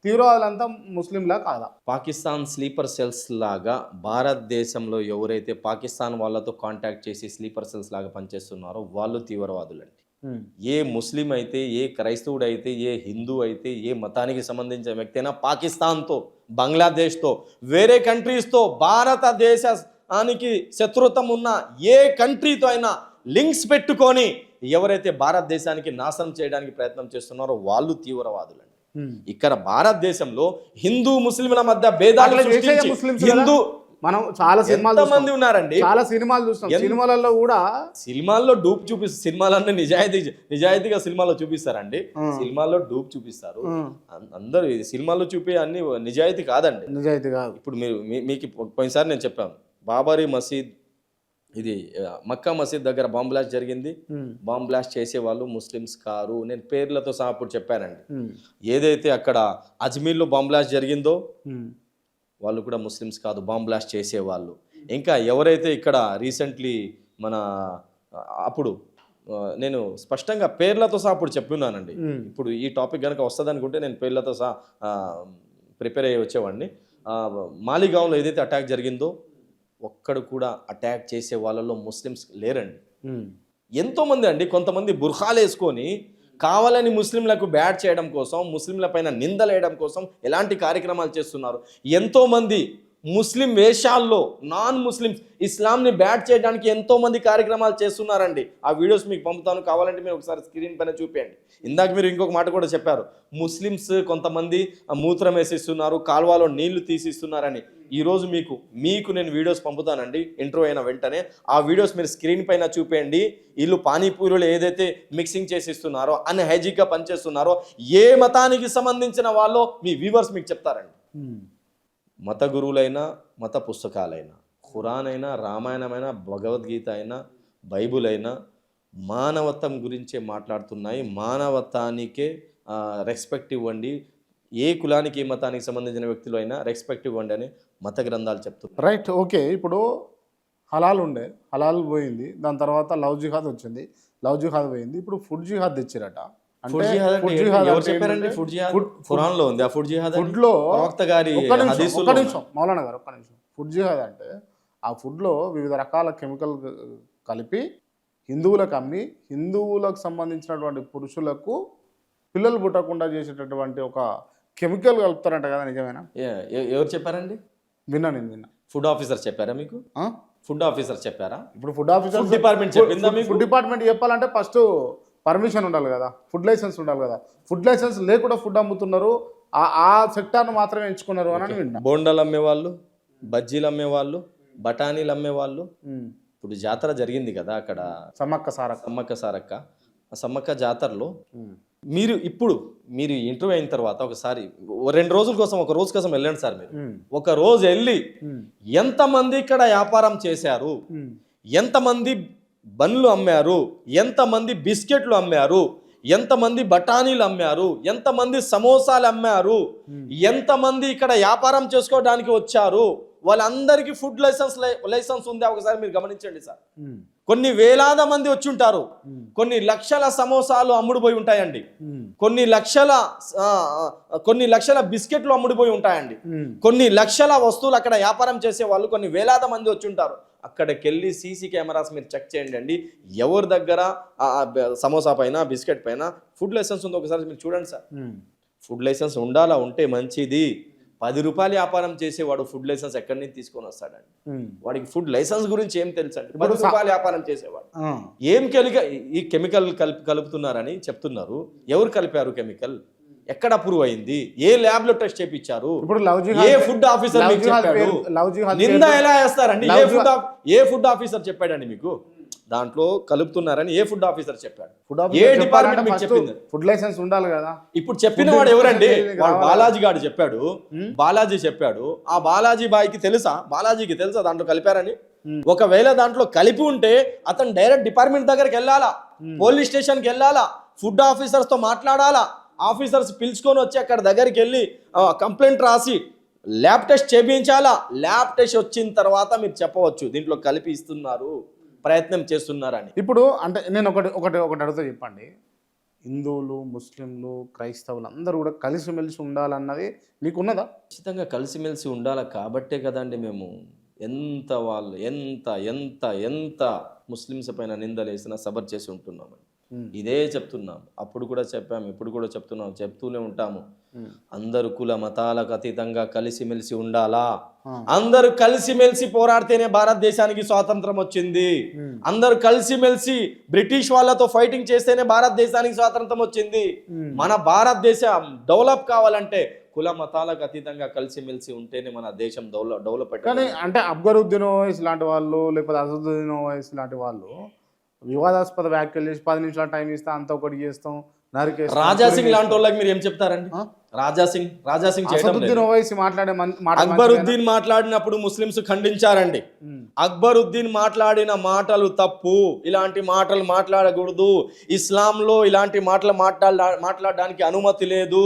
తీవ్రవాదులంతా ముస్లింలా కాదా? పాకిస్తాన్ స్లీపర్ సెల్స్ లాగా భారతదేశంలో ఎవరైతే పాకిస్తాన్ వాళ్ళతో కాంటాక్ట్ చేసి స్లీపర్ సెల్స్ లాగా పనిచేస్తున్నారో వాళ్ళు తీవ్రవాదులండి. ఏ ముస్లిం అయితే, ఏ క్రైస్తవుడు అయితే, ఏ హిందూ అయితే, ఏ మతానికి సంబంధించిన వ్యక్తి అయినా పాకిస్తాన్తో, బంగ్లాదేశ్తో, వేరే కంట్రీస్తో, భారతదేశానికి శత్రుత్వం ఉన్న ఏ కంట్రీతో అయినా లింక్స్ పెట్టుకొని ఎవరైతే భారతదేశానికి నాశనం చేయడానికి ప్రయత్నం చేస్తున్నారో వాళ్ళు తీవ్రవాదులండి. ఇక్కడ భారతదేశంలో హిందూ ముస్లింల మధ్య భేదాలు హిందూ మనం చాలా సినిమాలు మంది ఉన్నారండి, చాలా సినిమాలు చూస్తాం. సినిమాలలో కూడా సినిమాల్లో డూప్ చూపిస్తారు. సినిమాలన్నీ నిజాయితీగా సినిమాలో చూపిస్తారండి. సినిమాల్లో డూప్ చూపిస్తారు. అందరూ సినిమాల్లో చూపే అన్ని నిజాయితీ కాదండి, నిజాయితీ కాదు. ఇప్పుడు మీకు పోయినసారి నేను చెప్పాను, బాబరీ మసీద్, ఇది మక్కా మసీద్ దగ్గర బాంబ్ బ్లాస్ట్ జరిగింది. బాంబ్ బ్లాస్ట్ చేసే వాళ్ళు ముస్లిమ్స్ కారు. నేను పేర్లతో సహా అప్పుడు చెప్పానండి. ఏదైతే అక్కడ అజ్మీర్లో బాంబ్ బ్లాస్ట్ జరిగిందో వాళ్ళు కూడా ముస్లిమ్స్ కాదు, బాంబ్ బ్లాస్ట్ చేసేవాళ్ళు. ఇంకా ఎవరైతే ఇక్కడ రీసెంట్లీ మన అప్పుడు నేను స్పష్టంగా పేర్లతో సహా అప్పుడు చెప్పున్నానండి. ఇప్పుడు ఈ టాపిక్ కనుక వస్తుంది అనుకుంటే నేను పేర్లతో సహా ప్రిపేర్ అయ్యి వచ్చేవాడిని. మాలిగాంలో ఏదైతే అటాక్ జరిగిందో ఒక్కడు కూడా అటాక్ చేసే వాళ్ళలో ముస్లిమ్స్ లేరండి. ఎంతోమంది అండి, కొంతమంది బుర్ఖాలు వేసుకొని కావాలని ముస్లింలకు బ్యాడ్ చేయడం కోసం, ముస్లింల పైన నిందలేయడం కోసం ఎలాంటి కార్యక్రమాలు చేస్తున్నారు. ఎంతోమంది ముస్లిం వేషాల్లో నాన్ ముస్లిమ్స్ ఇస్లాంని బ్యాడ్ చేయడానికి ఎంతోమంది కార్యక్రమాలు చేస్తున్నారండి. ఆ వీడియోస్ మీకు పంపుతాను, కావాలంటే మీరు ఒకసారి స్క్రీన్ పైన చూపించండి. ఇందాక మీరు ఇంకొక మాట కూడా చెప్పారు, ముస్లిమ్స్ కొంతమంది మూత్రం వేసిస్తున్నారు, కాల్వలో నీళ్లు తీసిస్తున్నారని. ఈరోజు మీకు నేను వీడియోస్ పంపుతానండి ఇంట్రో అయిన వెంటనే. ఆ వీడియోస్ మీరు స్క్రీన్ పైన చూపేయండి. వీళ్ళు పానీపూరీలు ఏదైతే మిక్సింగ్ చేసిస్తున్నారో, అన్హైజీన్గా పనిచేస్తున్నారో, ఏ మతానికి సంబంధించిన వాళ్ళో మీ వ్యూవర్స్ మీకు చెప్తారండి. మత గురువులైనా, మత పుస్తకాలైనా, ఖురాన్ అయినా, రామాయణమైనా, భగవద్గీత అయినా, బైబుల్ అయినా మానవత్వం గురించే మాట్లాడుతున్నాయి. మానవత్వానికే రెస్పెక్ట్ ఇవ్వండి, ఏ కులానికి, ఏ మతానికి సంబంధించిన వ్యక్తులు అయినా రెస్పెక్ట్ ఇవ్వండి అని మత గ్రంథాలు చెప్తున్నాయి. Right, okay. ఇప్పుడు హలాల్ హలాల్ పోయింది, దాని తర్వాత లవ్ జిహాద్ వచ్చింది, లవ్ జిహాద్ పోయింది, ఇప్పుడు ఫుడ్ జిహాద్ తెచ్చిరట. ఫుడ్ జిహాద్ అంటే ఆ ఫుడ్లో వివిధ రకాల కెమికల్ కలిపి హిందువులకు అమ్మి, హిందువులకు సంబంధించినటువంటి పురుషులకు పిల్లలు పుట్టకుండా చేసేటటువంటి ఒక కెమికల్ కలుపుతారంట కదా, నిజమేనా? ఎవరు చెప్పారండి? విన్నా. ఫుడ్ ఆఫీసర్ చెప్పారా మీకు? ఫుడ్ ఆఫీసర్ చెప్పారా? ఇప్పుడు ఫుడ్ ఆఫీసర్ డిపార్ట్మెంట్ చెప్పిందా మీకు? ఫుడ్ డిపార్ట్మెంట్ చెప్పాలంటే ఫస్ట్ పర్మిషన్ ఉండాలి కదా, ఫుడ్ లైసెన్స్ ఉండాలి కదా. ఫుడ్ లైసెన్స్ లేకుండా ఫుడ్ అమ్ముతున్నారు, ఆ సెక్టార్ను మాత్రమే ఎంచుకున్నారు అని విన్నా. బోండాలు అమ్మేవాళ్ళు, బజ్జీలు అమ్మేవాళ్ళు, బఠానీలు అమ్మేవాళ్ళు. ఇప్పుడు జాతర జరిగింది కదా అక్కడ, సమ్మక్క సారక్క. ఆ సమ్మక్క జాతరలో మీరు ఇంటర్వ్యూ అయిన తర్వాత ఒకసారి 2 రోజుల కోసం ఒక రోజు కోసం వెళ్ళండి సార్ మీరు. ఒక రోజు వెళ్ళి ఎంతమంది ఇక్కడ వ్యాపారం చేశారు, ఎంతమంది బండ్లు అమ్మారు, ఎంతమంది బిస్కెట్లు అమ్మారు, ఎంతమంది బఠానీలు అమ్మారు, ఎంతమంది సమోసాలు అమ్మారు, ఎంతమంది ఇక్కడ వ్యాపారం చేసుకోవడానికి వచ్చారు, వాళ్ళందరికీ ఫుడ్ లైసెన్స్ ఉందా ఒకసారి మీరు గమనించండి సార్. కొన్ని వేలాద మంది వచ్చి ఉంటారు, కొన్ని లక్షల సమోసాలు అమ్ముడుపోయి ఉంటాయండి, కొన్ని లక్షల బిస్కెట్లు అమ్ముడుపోయి ఉంటాయండి, కొన్ని లక్షల వస్తువులు అక్కడ వ్యాపారం చేసే వాళ్ళు కొన్ని వేలాద మంది వచ్చి ఉంటారు. అక్కడికి వెళ్ళి సీసీ కెమెరాస్ మీరు చెక్ చేయండి అండి, ఎవరి దగ్గర సమోసా పైన బిస్కెట్ పైన ఫుడ్ లైసెన్స్ ఉందో ఒకసారి మీరు చూడండి సార్. ఫుడ్ లైసెన్స్ ఉండాలా, ఉంటే మంచిది. 10 రూపాయలు వ్యాపారం చేసేవాడు ఫుడ్ లైసెన్స్ ఎక్కడి నుంచి తీసుకొని వస్తాడండి? వాడికి ఫుడ్ లైసెన్స్ గురించి ఏం తెలుసండి? 10 రూపాయలు వ్యాపారం చేసేవాడు ఏం ఈ కెమికల్ కలుపుతున్నారని చెప్తున్నారు. ఎవరు కలిపారు కెమికల్? ఎక్కడ అప్రూవ్ అయింది? ఏ ల్యాబ్ లో టెస్ట్ చేయించారు? ఏ ఫుడ్ ఆఫీసర్ మీకు చెప్పాడు? నింద ఎలా వేస్తారండి? ఏ ఫుడ్ ఆఫీసర్ చెప్పాడండి మీకు దాంట్లో కలుపుతున్నారని? ఏ ఫుడ్ ఆఫీసర్ చెప్పాడు? ఏ డిపార్ట్మెంట్ మీకు చెప్పింది? ఫుడ్ లైసెన్స్ ఉండాలి కదా. ఇప్పుడు చెప్పిన వాడు ఎవరండి? వాడు బాలాజీ గారు చెప్పాడు. బాలాజీ చెప్పాడు. ఆ బాలాజీ బాయ్కి తెలుసా? బాలాజీకి తెలుసా దాంట్లో కలిపారని? ఒకవేళ దాంట్లో కలిపి ఉంటే అతను డైరెక్ట్ డిపార్ట్మెంట్ దగ్గరికి వెళ్ళాలా, పోలీస్ స్టేషన్కి వెళ్ళాలా, ఫుడ్ ఆఫీసర్స్ తో మాట్లాడాలా, ఆఫీసర్స్ పిలుచుకొని వచ్చి అక్కడ దగ్గరికి వెళ్ళి కంప్లైంట్ రాసి ల్యాబ్ టెస్ట్ చేయించాలా. ల్యాబ్ టెస్ట్ వచ్చిన తర్వాత మీరు చెప్పవచ్చు దీంట్లో కలిపి ఇస్తున్నారు, ప్రయత్నం చేస్తున్నారని. ఇప్పుడు అంటే నేను ఒకటి అడుగుతా చెప్పండి. హిందువులు, ముస్లింలు, క్రైస్తవులు అందరూ కూడా కలిసిమెలిసి ఉండాలన్నది మీకున్నదా? ఖచ్చితంగా కలిసిమెలిసి ఉండాలి. కాబట్టే కదండి మేము ఎంత వాళ్ళు ఎంత ఎంత ఎంత ముస్లిమ్స్ పైన నిందలేసినా సబర్ చేసి ఉంటున్నామని ఇదే చెప్తున్నాం. అప్పుడు కూడా చెప్పాము, ఇప్పుడు కూడా చెప్తున్నాం, చెప్తూనే ఉంటాము. అందరు కుల మతాలకు అతీతంగా కలిసిమెలిసి ఉండాలా. అందరూ కలిసిమెలిసి పోరాడితేనే భారతదేశానికి స్వాతంత్రం వచ్చింది. అందరూ కలిసిమెలిసి బ్రిటిష్ వాళ్ళతో ఫైటింగ్ చేస్తేనే భారతదేశానికి స్వాతంత్రం వచ్చింది. మన భారతదేశం డెవలప్ కావాలంటే కుల మతాలకు అతీతంగా కలిసిమెలిసి ఉంటేనే మన దేశం డెవలప్. కానీ అంటే అక్బరుద్దీన్ ఓవైసీ లాంటి వాళ్ళు, లేకపోతే అసదుద్దీన్ ఓవైసీ లాంటి వాళ్ళు వివాదాస్పద వ్యాఖ్యలు చేసి 10 నిమిషాల టైం ఇస్తే అంత ఒకటి చేస్తాం, నరికేస్తాం. రాజాసింగ్ లాంటి వాళ్ళకి మీరు ఏం చెప్తారండి? రాజాసింగ్ అక్బరుద్దీన్ మాట్లాడినప్పుడు ముస్లింస్ ఖండించారండి. అక్బరుద్దీన్ మాట్లాడిన మాటలు తప్పు, ఇలాంటి మాటలు మాట్లాడకూడదు, ఇస్లాంలో ఇలాంటి మాటలు మాట్లాడడానికి అనుమతి లేదు,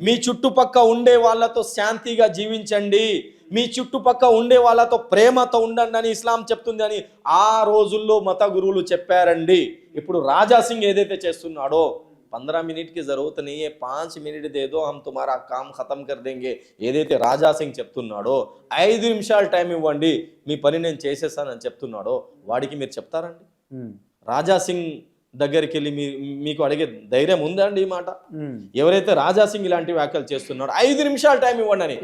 మీ చుట్టుపక్క ఉండే వాళ్ళతో శాంతిగా జీవించండి, మీ చుట్టుపక్క ఉండే వాళ్ళతో ప్రేమతో ఉండండి అని ఇస్లాం చెప్తుంది అని ఆ రోజుల్లో మత గురువులు చెప్పారండి. ఇప్పుడు రాజాసింగ్ ఏదైతే చేస్తున్నాడో 15 मिनट की जरूरत नहीं है, 5 मिनट दे दो हम तुम्हारा काम खत्म कर देंगे ఏదైతే రాజాసింగ్ చెప్తున్నాడో 5 నిమిషాలు టైం ఇవ్వండి మీ పని నేను చేసేస్తానని చెప్తున్నాడో వాడికి మీరు చెప్తారండి? రాజాసింగ్ దగ్గరికి వెళ్ళి మీకు అడిగే ధైర్యం ఉందా అండి ఈ మాట? ఎవరైతే రాజాసింగ్ ఇలాంటి వ్యాఖ్యలు చేస్తున్నాడో 5 నిమిషాలు టైం ఇవ్వండి అని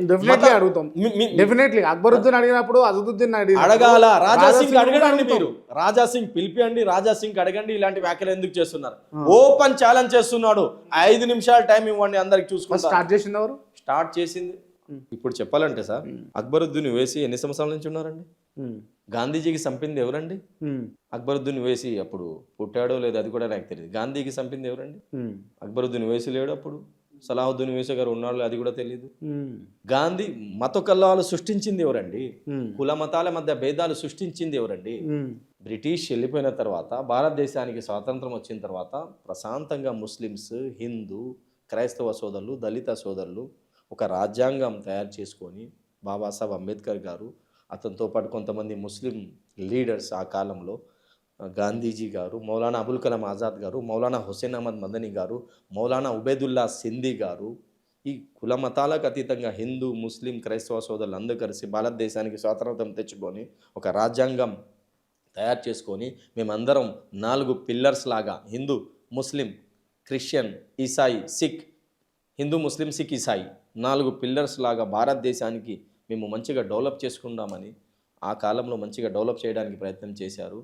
డెఫినెట్లీ అక్బరుద్దీన్ అడిగినప్పుడు అసదుద్దీన్ అడగాల. రాజాసింగ్ అడగడండి, మీరు రాజాసింగ్ పిలిపియండి, రాజాసింగ్ అడగండి ఇలాంటి వ్యాఖ్యలు ఎందుకు చేస్తున్నారు. ఓపెన్ ఛాలెంజ్ చేస్తున్నాడు, 5 నిమిషాలు టైం ఇవ్వండి అందరికి చూసుకుంటా. స్టార్ట్ చేసింది ఇప్పుడు చెప్పాలంటే సార్, అక్బరుద్దీన్ ఓవైసీ ఎన్ని సంవత్సరాల నుంచి ఉన్నారండి? గాంధీజీకి చంపింది ఎవరండి? అక్బరుద్దీన్ ఓవైసీ అప్పుడు పుట్టాడో లేదో అది కూడా నాకు తెలియదు. గాంధీకి చంపింది ఎవరండి? అక్బరుద్దీన్ ఓవైసీ లేడు అప్పుడు. సలాహుద్దీన్ ఓవైసీ గారు ఉన్నాడు అది కూడా తెలియదు. గాంధీ మత కల్లాలు సృష్టించింది ఎవరండి? కుల మతాల మధ్య భేదాలు సృష్టించింది ఎవరండి? బ్రిటిష్ వెళ్ళిపోయిన తర్వాత భారతదేశానికి స్వాతంత్రం వచ్చిన తర్వాత ప్రశాంతంగా ముస్లిమ్స్, హిందూ, క్రైస్తవ సోదరులు, దళిత సోదరులు ఒక రాజ్యాంగం తయారు చేసుకొని బాబాసాహెబ్ అంబేద్కర్ గారు, అతనితో పాటు కొంతమంది ముస్లిం లీడర్స్ ఆ కాలంలో గాంధీజీ గారు, మౌలానా అబుల్ కలాం ఆజాద్ గారు, మౌలానా హుస్సేన్ అహ్మద్ మదనీ గారు, మౌలానా ఉబైదుల్లా సింధీ గారు, ఈ కుల మతాలకు అతీతంగా హిందూ, ముస్లిం, క్రైస్తవ సోదరులు అందరూ కలిసి భారతదేశానికి స్వాతంత్రం తెచ్చుకొని ఒక రాజ్యాంగం తయారు చేసుకొని మేమందరం 4 పిల్లర్స్ లాగా హిందూ, ముస్లిం, క్రిస్టియన్, ఈసాయి, సిక్, హిందూ, ముస్లిం, సిక్, ఈసాయి 4 పిల్లర్స్ లాగా భారతదేశానికి మేము మంచిగా డెవలప్ చేసుకుందామని ఆ కాలంలో మంచిగా డెవలప్ చేయడానికి ప్రయత్నం చేశారు.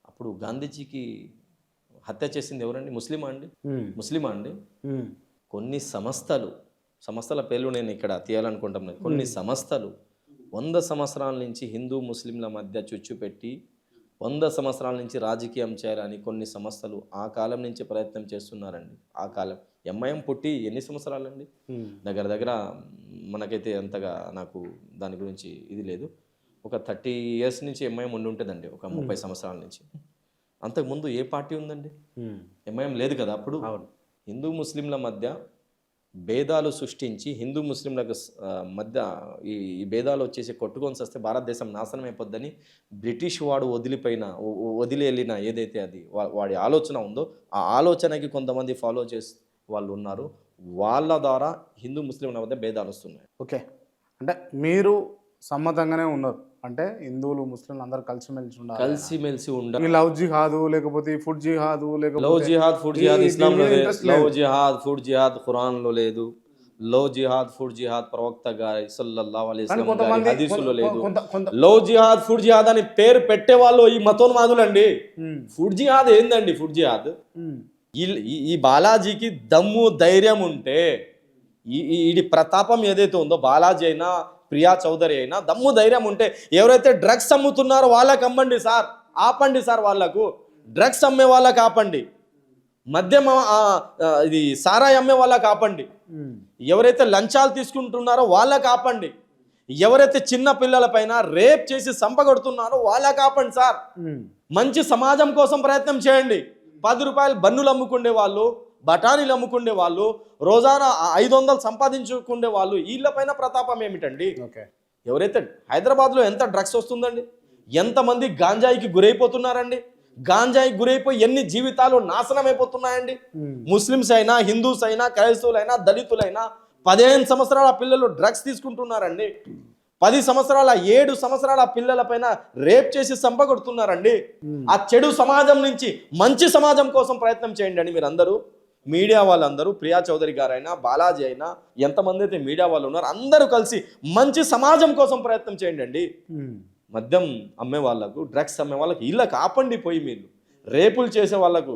అప్పుడు గాంధీజీకి హత్య చేసింది ఎవరండి? ముస్లిమా అండి? ముస్లిమా అండి? కొన్ని సంస్థల పేర్లు నేను ఇక్కడ తీయాలనుకుంటున్నాను. కొన్ని సంస్థలు 100 సంవత్సరాల నుంచి హిందూ ముస్లింల మధ్య చుచ్చు పెట్టి 100 సంవత్సరాల నుంచి రాజకీయం చేయాలని కొన్ని సంస్థలు ఆ కాలం నుంచి ప్రయత్నం చేస్తున్నారండి. ఆ కాలం ఎంఐఎం పుట్టి ఎన్ని సంవత్సరాలండి? దగ్గర దగ్గర మనకైతే అంతగా నాకు దాని గురించి ఇది లేదు. ఒక 30 years నుంచి ఎంఐఎం ఉండి ఉంటుందండి, ఒక 30 సంవత్సరాల నుంచి. అంతకుముందు ఏ పార్టీ ఉందండి? ఎంఐఎం లేదు కదా అప్పుడు. హిందూ ముస్లింల మధ్య భేదాలు సృష్టించి హిందూ ముస్లింలకు మధ్య ఈ భేదాలు వచ్చేసి కొట్టుకొని వస్తే భారతదేశం నాశనం అయిపోద్దని బ్రిటిష్ వాడు వదిలి వెళ్ళిన ఏదైతే అది వాడి ఆలోచన ఉందో ఆ ఆలోచనకి కొంతమంది ఫాలో చేసి వాళ్ళు ఉన్నారు. వాళ్ళ ద్వారా హిందూ ముస్లింల మధ్య భేదాలు వస్తున్నాయి. ఓకే, అంటే మీరు సమ్మతంగానే ఉన్నారు, అంటే హిందువులు ముస్లింలు అందరూ కలిసిమెలిసి ఉండాలి. ఈ లవ్ జిహాదు లేకపోతే ఫుడ్ జిహాదు లేకపోతే లవ్ జిహాద్ ఫుడ్ జిహాద్ ఇస్లాంలో లేదు. లవ్ జిహాద్ ఫుడ్ జిహాద్ ఖురాన్లో లేదు. లవ్ జిహాద్ ఫుడ్ జిహాద్ ప్రవక్త గారి సల్లల్లాహు అలైహి వసల్లం గారి హదీసులో లేదు. లవ్ జిహాద్ ఫుడ్ జిహాద్ అని పేరు పెట్టే వాళ్ళు ఈ మతోన్మాదులండి. ఫుడ్ జిహాద్ ఏందండి? ఫుడ్ జిహాద్ ఈ బాలాజీకి దమ్ము ధైర్యం ఉంటే, ఈ ప్రతాపం ఏదైతే ఉందో, బాలాజీ అయినా ప్రియా చౌదరి అయినా దమ్ము ధైర్యం ఉంటే ఎవరైతే డ్రగ్స్ అమ్ముతున్నారో వాళ్ళకి అమ్మండి సార్, ఆపండి సార్. వాళ్ళకు డ్రగ్స్ అమ్మే వాళ్ళకి ఆపండి, మద్యం ఇది సారాయి అమ్మే వాళ్ళకి ఆపండి, ఎవరైతే లంచాలు తీసుకుంటున్నారో వాళ్ళకి ఆపండి, ఎవరైతే చిన్న పిల్లల పైన రేప్ చేసి సంపగొడుతున్నారో వాళ్ళకి ఆపండి సార్. మంచి సమాజం కోసం ప్రయత్నం చేయండి. 10 రూపాయలు బన్నులు అమ్ముకునే వాళ్ళు, బఠానీలు అమ్ముకునే వాళ్ళు, రోజానా 500 సంపాదించుకునే వాళ్ళు, వీళ్ళపైన ప్రతాపం ఏమిటండి? ఎవరైతే హైదరాబాద్లో ఎంత డ్రగ్స్ వస్తుందండి, ఎంతమంది గాంజాయికి గురైపోతున్నారండి, గాంజాయికి గురైపోయి ఎన్ని జీవితాలు నాశనం అయిపోతున్నాయండి. ముస్లిమ్స్ అయినా, హిందూస్ అయినా, క్రైస్తవులైనా, దళితులైనా 15 సంవత్సరాల పిల్లలు డ్రగ్స్ తీసుకుంటున్నారండి. 10 సంవత్సరాల 7 సంవత్సరాల పిల్లల పైన రేప్ చేసి సంపగొడుతున్నారండి. ఆ చెడు సమాజం నుంచి మంచి సమాజం కోసం ప్రయత్నం చేయండి అని మీరందరూ, మీడియా వాళ్ళందరూ, ప్రియా చౌదరి గారైనా, బాలాజీ అయినా, ఎంతమంది అయితే మీడియా వాళ్ళు ఉన్నారు అందరూ కలిసి మంచి సమాజం కోసం ప్రయత్నం చేయండి అండి. మద్యం అమ్మే వాళ్ళకు, డ్రగ్స్ అమ్మే వాళ్ళకి వీళ్ళకి ఆపండి. పోయి మీరు రేపులు చేసే వాళ్ళకు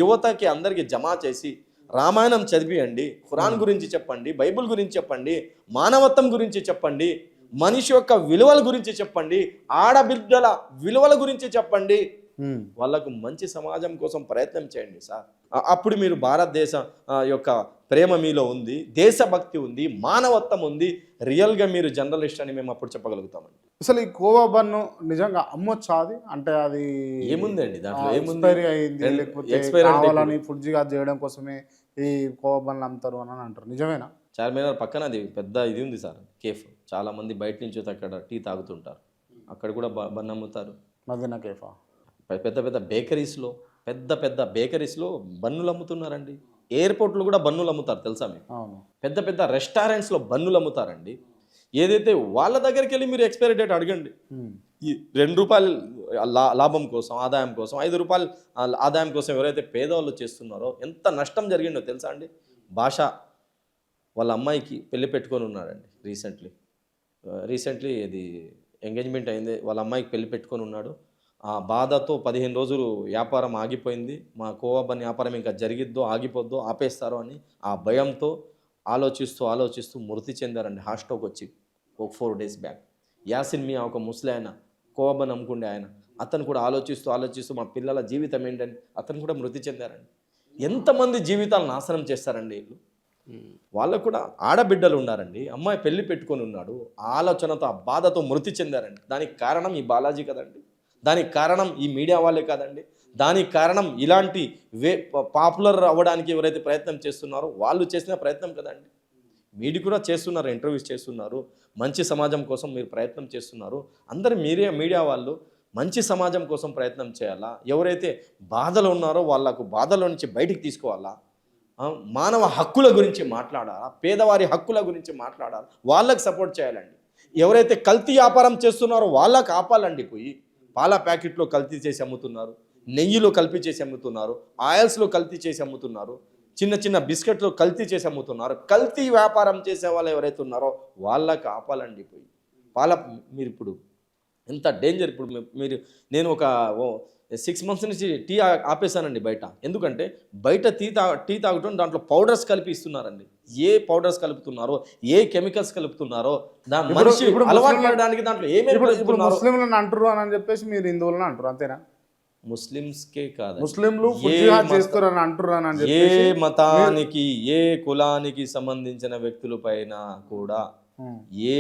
యువతకి అందరికీ జమా చేసి రామాయణం చదివియండి, ఖురాన్ గురించి చెప్పండి, బైబుల్ గురించి చెప్పండి, మానవత్వం గురించి చెప్పండి, మనిషి యొక్క విలువల గురించి చెప్పండి, ఆడబిడ్డల విలువల గురించి చెప్పండి. వాళ్ళకు మంచి సమాజం కోసం ప్రయత్నం చేయండి సార్. అప్పుడు మీరు భారతదేశ యొక్క ప్రేమ మీలో ఉంది, దేశభక్తి ఉంది, మానవత్వం ఉంది, రియల్గా మీరు జర్నలిస్ట్ అని మేము అప్పుడు చెప్పగలుగుతామండి. అసలు ఈ కోవా బన్ను నిజంగా అమ్మొచ్చా? అది అంటే అది ఏముందండి దాంట్లో? ఎక్స్పైరీ అయింది లేకపోతే ఫుడ్ జిహాద్ చేయడం కోసమే ఈ కోవా బన్ను అమ్ముతారు అని అంటారు, నిజమేనా? చార్మినార్ పక్కన అది పెద్ద ఇది ఉంది సార్, కేఫ్. చాలా మంది బయట నుంచి అక్కడ టీ తాగుతుంటారు, అక్కడ కూడా బన్ అమ్ముతారు. మదీనా కేఫా? పెద్ద పెద్ద బేకరీస్లో బన్నులు అమ్ముతున్నారండి. ఎయిర్పోర్ట్లో కూడా బన్నులు అమ్ముతారు, తెలుసా మీకు? పెద్ద పెద్ద రెస్టారెంట్స్లో బన్నులు అమ్ముతారండి. ఏదైతే వాళ్ళ దగ్గరికి వెళ్ళి మీరు ఎక్స్పైరీ డేట్ అడగండి. ఈ 2 రూపాయలు లాభం కోసం, ఆదాయం కోసం, 5 రూపాయలు ఆదాయం కోసం ఎవరైతే పేదవాళ్ళు చేస్తున్నారో ఎంత నష్టం జరిగిందో తెలుసా అండి? భాష వాళ్ళ అమ్మాయికి పెళ్లి పెట్టుకొని ఉన్నాడండి. రీసెంట్లీ ఇది ఎంగేజ్మెంట్ అయింది, వాళ్ళ అమ్మాయికి పెళ్లి పెట్టుకొని ఉన్నాడు. ఆ బాధతో 15 రోజులు వ్యాపారం ఆగిపోయింది. మా కోవా బన్ వ్యాపారం ఇంకా జరిగిద్దో ఆగిపోద్దో ఆపేస్తారో అని ఆ భయంతో ఆలోచిస్తూ మృతి చెందారండి హాస్టల్కి వచ్చి ఒక 4 days బ్యాక్. యాసిన్ మియా ఒక ముస్లిం ఆయన, కోవా బన్ అమ్ముకుండే ఆయన, అతను కూడా ఆలోచిస్తూ మా పిల్లల జీవితం ఏంటని అతను కూడా మృతి చెందారండి. ఎంతమంది జీవితాలు నాశనం చేస్తారండి వీళ్ళు. వాళ్ళకు కూడా ఆడబిడ్డలు ఉన్నారండి, అమ్మాయి పెళ్లి పెట్టుకొని ఉన్నాడు, ఆలోచనతో ఆ బాధతో మృతి చెందారండి. దానికి కారణం ఈ బాలాజీ కదండి, దానికి కారణం ఈ మీడియా వాళ్ళే కాదండి, దానికి కారణం ఇలాంటి పాపులర్ అవ్వడానికి ఎవరైతే ప్రయత్నం చేస్తున్నారో వాళ్ళు చేసిన ప్రయత్నం కదండి. మీరు కూడా చేస్తున్నారు, ఇంటర్వ్యూస్ చేస్తున్నారు, మంచి సమాజం కోసం మీరు ప్రయత్నం చేస్తున్నారు. అందరు మీడియా వాళ్ళు మంచి సమాజం కోసం ప్రయత్నం చేయాలా, ఎవరైతే బాధలు ఉన్నారో వాళ్ళకు బాధల నుంచి బయటికి తీసుకోవాలా, మానవ హక్కుల గురించి మాట్లాడాలా, పేదవారి హక్కుల గురించి మాట్లాడాలా, వాళ్ళకి సపోర్ట్ చేయాలండి. ఎవరైతే కల్తీ వ్యాపారం చేస్తున్నారో వాళ్ళకి ఆపాలండి. పోయి పాల ప్యాకెట్లో కల్తీ చేసి అమ్ముతున్నారు, నెయ్యిలో కల్తీ చేసి అమ్ముతున్నారు, ఆయిల్స్లో కల్తీ చేసి అమ్ముతున్నారు, చిన్న బిస్కెట్లో కల్తీ చేసి అమ్ముతున్నారు. కల్తీ వ్యాపారం చేసే వాళ్ళు ఎవరైతే ఉన్నారో వాళ్ళకి ఆపాలండి. పోయి మీరు ఇప్పుడు ఎంత డేంజర్. ఇప్పుడు నేను ఒక 6 months నుంచి టీ ఆపేశానండి బయట. ఎందుకంటే బయట టీ తాగటం దాంట్లో పౌడర్స్ కలిపి ఇస్తున్నారండి. ఏ పౌడర్స్ కలుపుతున్నారో, ఏ కెమికల్స్ కలుపుతున్నారో, మనిషి అలవాటు పడడానికి దాంట్లో ఏమేమి ముస్లింలను అంటారు అని చెప్పేసి మీరు హిందువులను అంటారు, అంతేనా? ముస్లిమ్స్కే కాదు, ముస్లింలు ఏ జిహాద్ మత- చేస్తారని అంటున్నారని ఏ చెప్పేసి మతానికి ఏ కులానికి సంబంధించిన వ్యక్తులపైన కూడా ఏ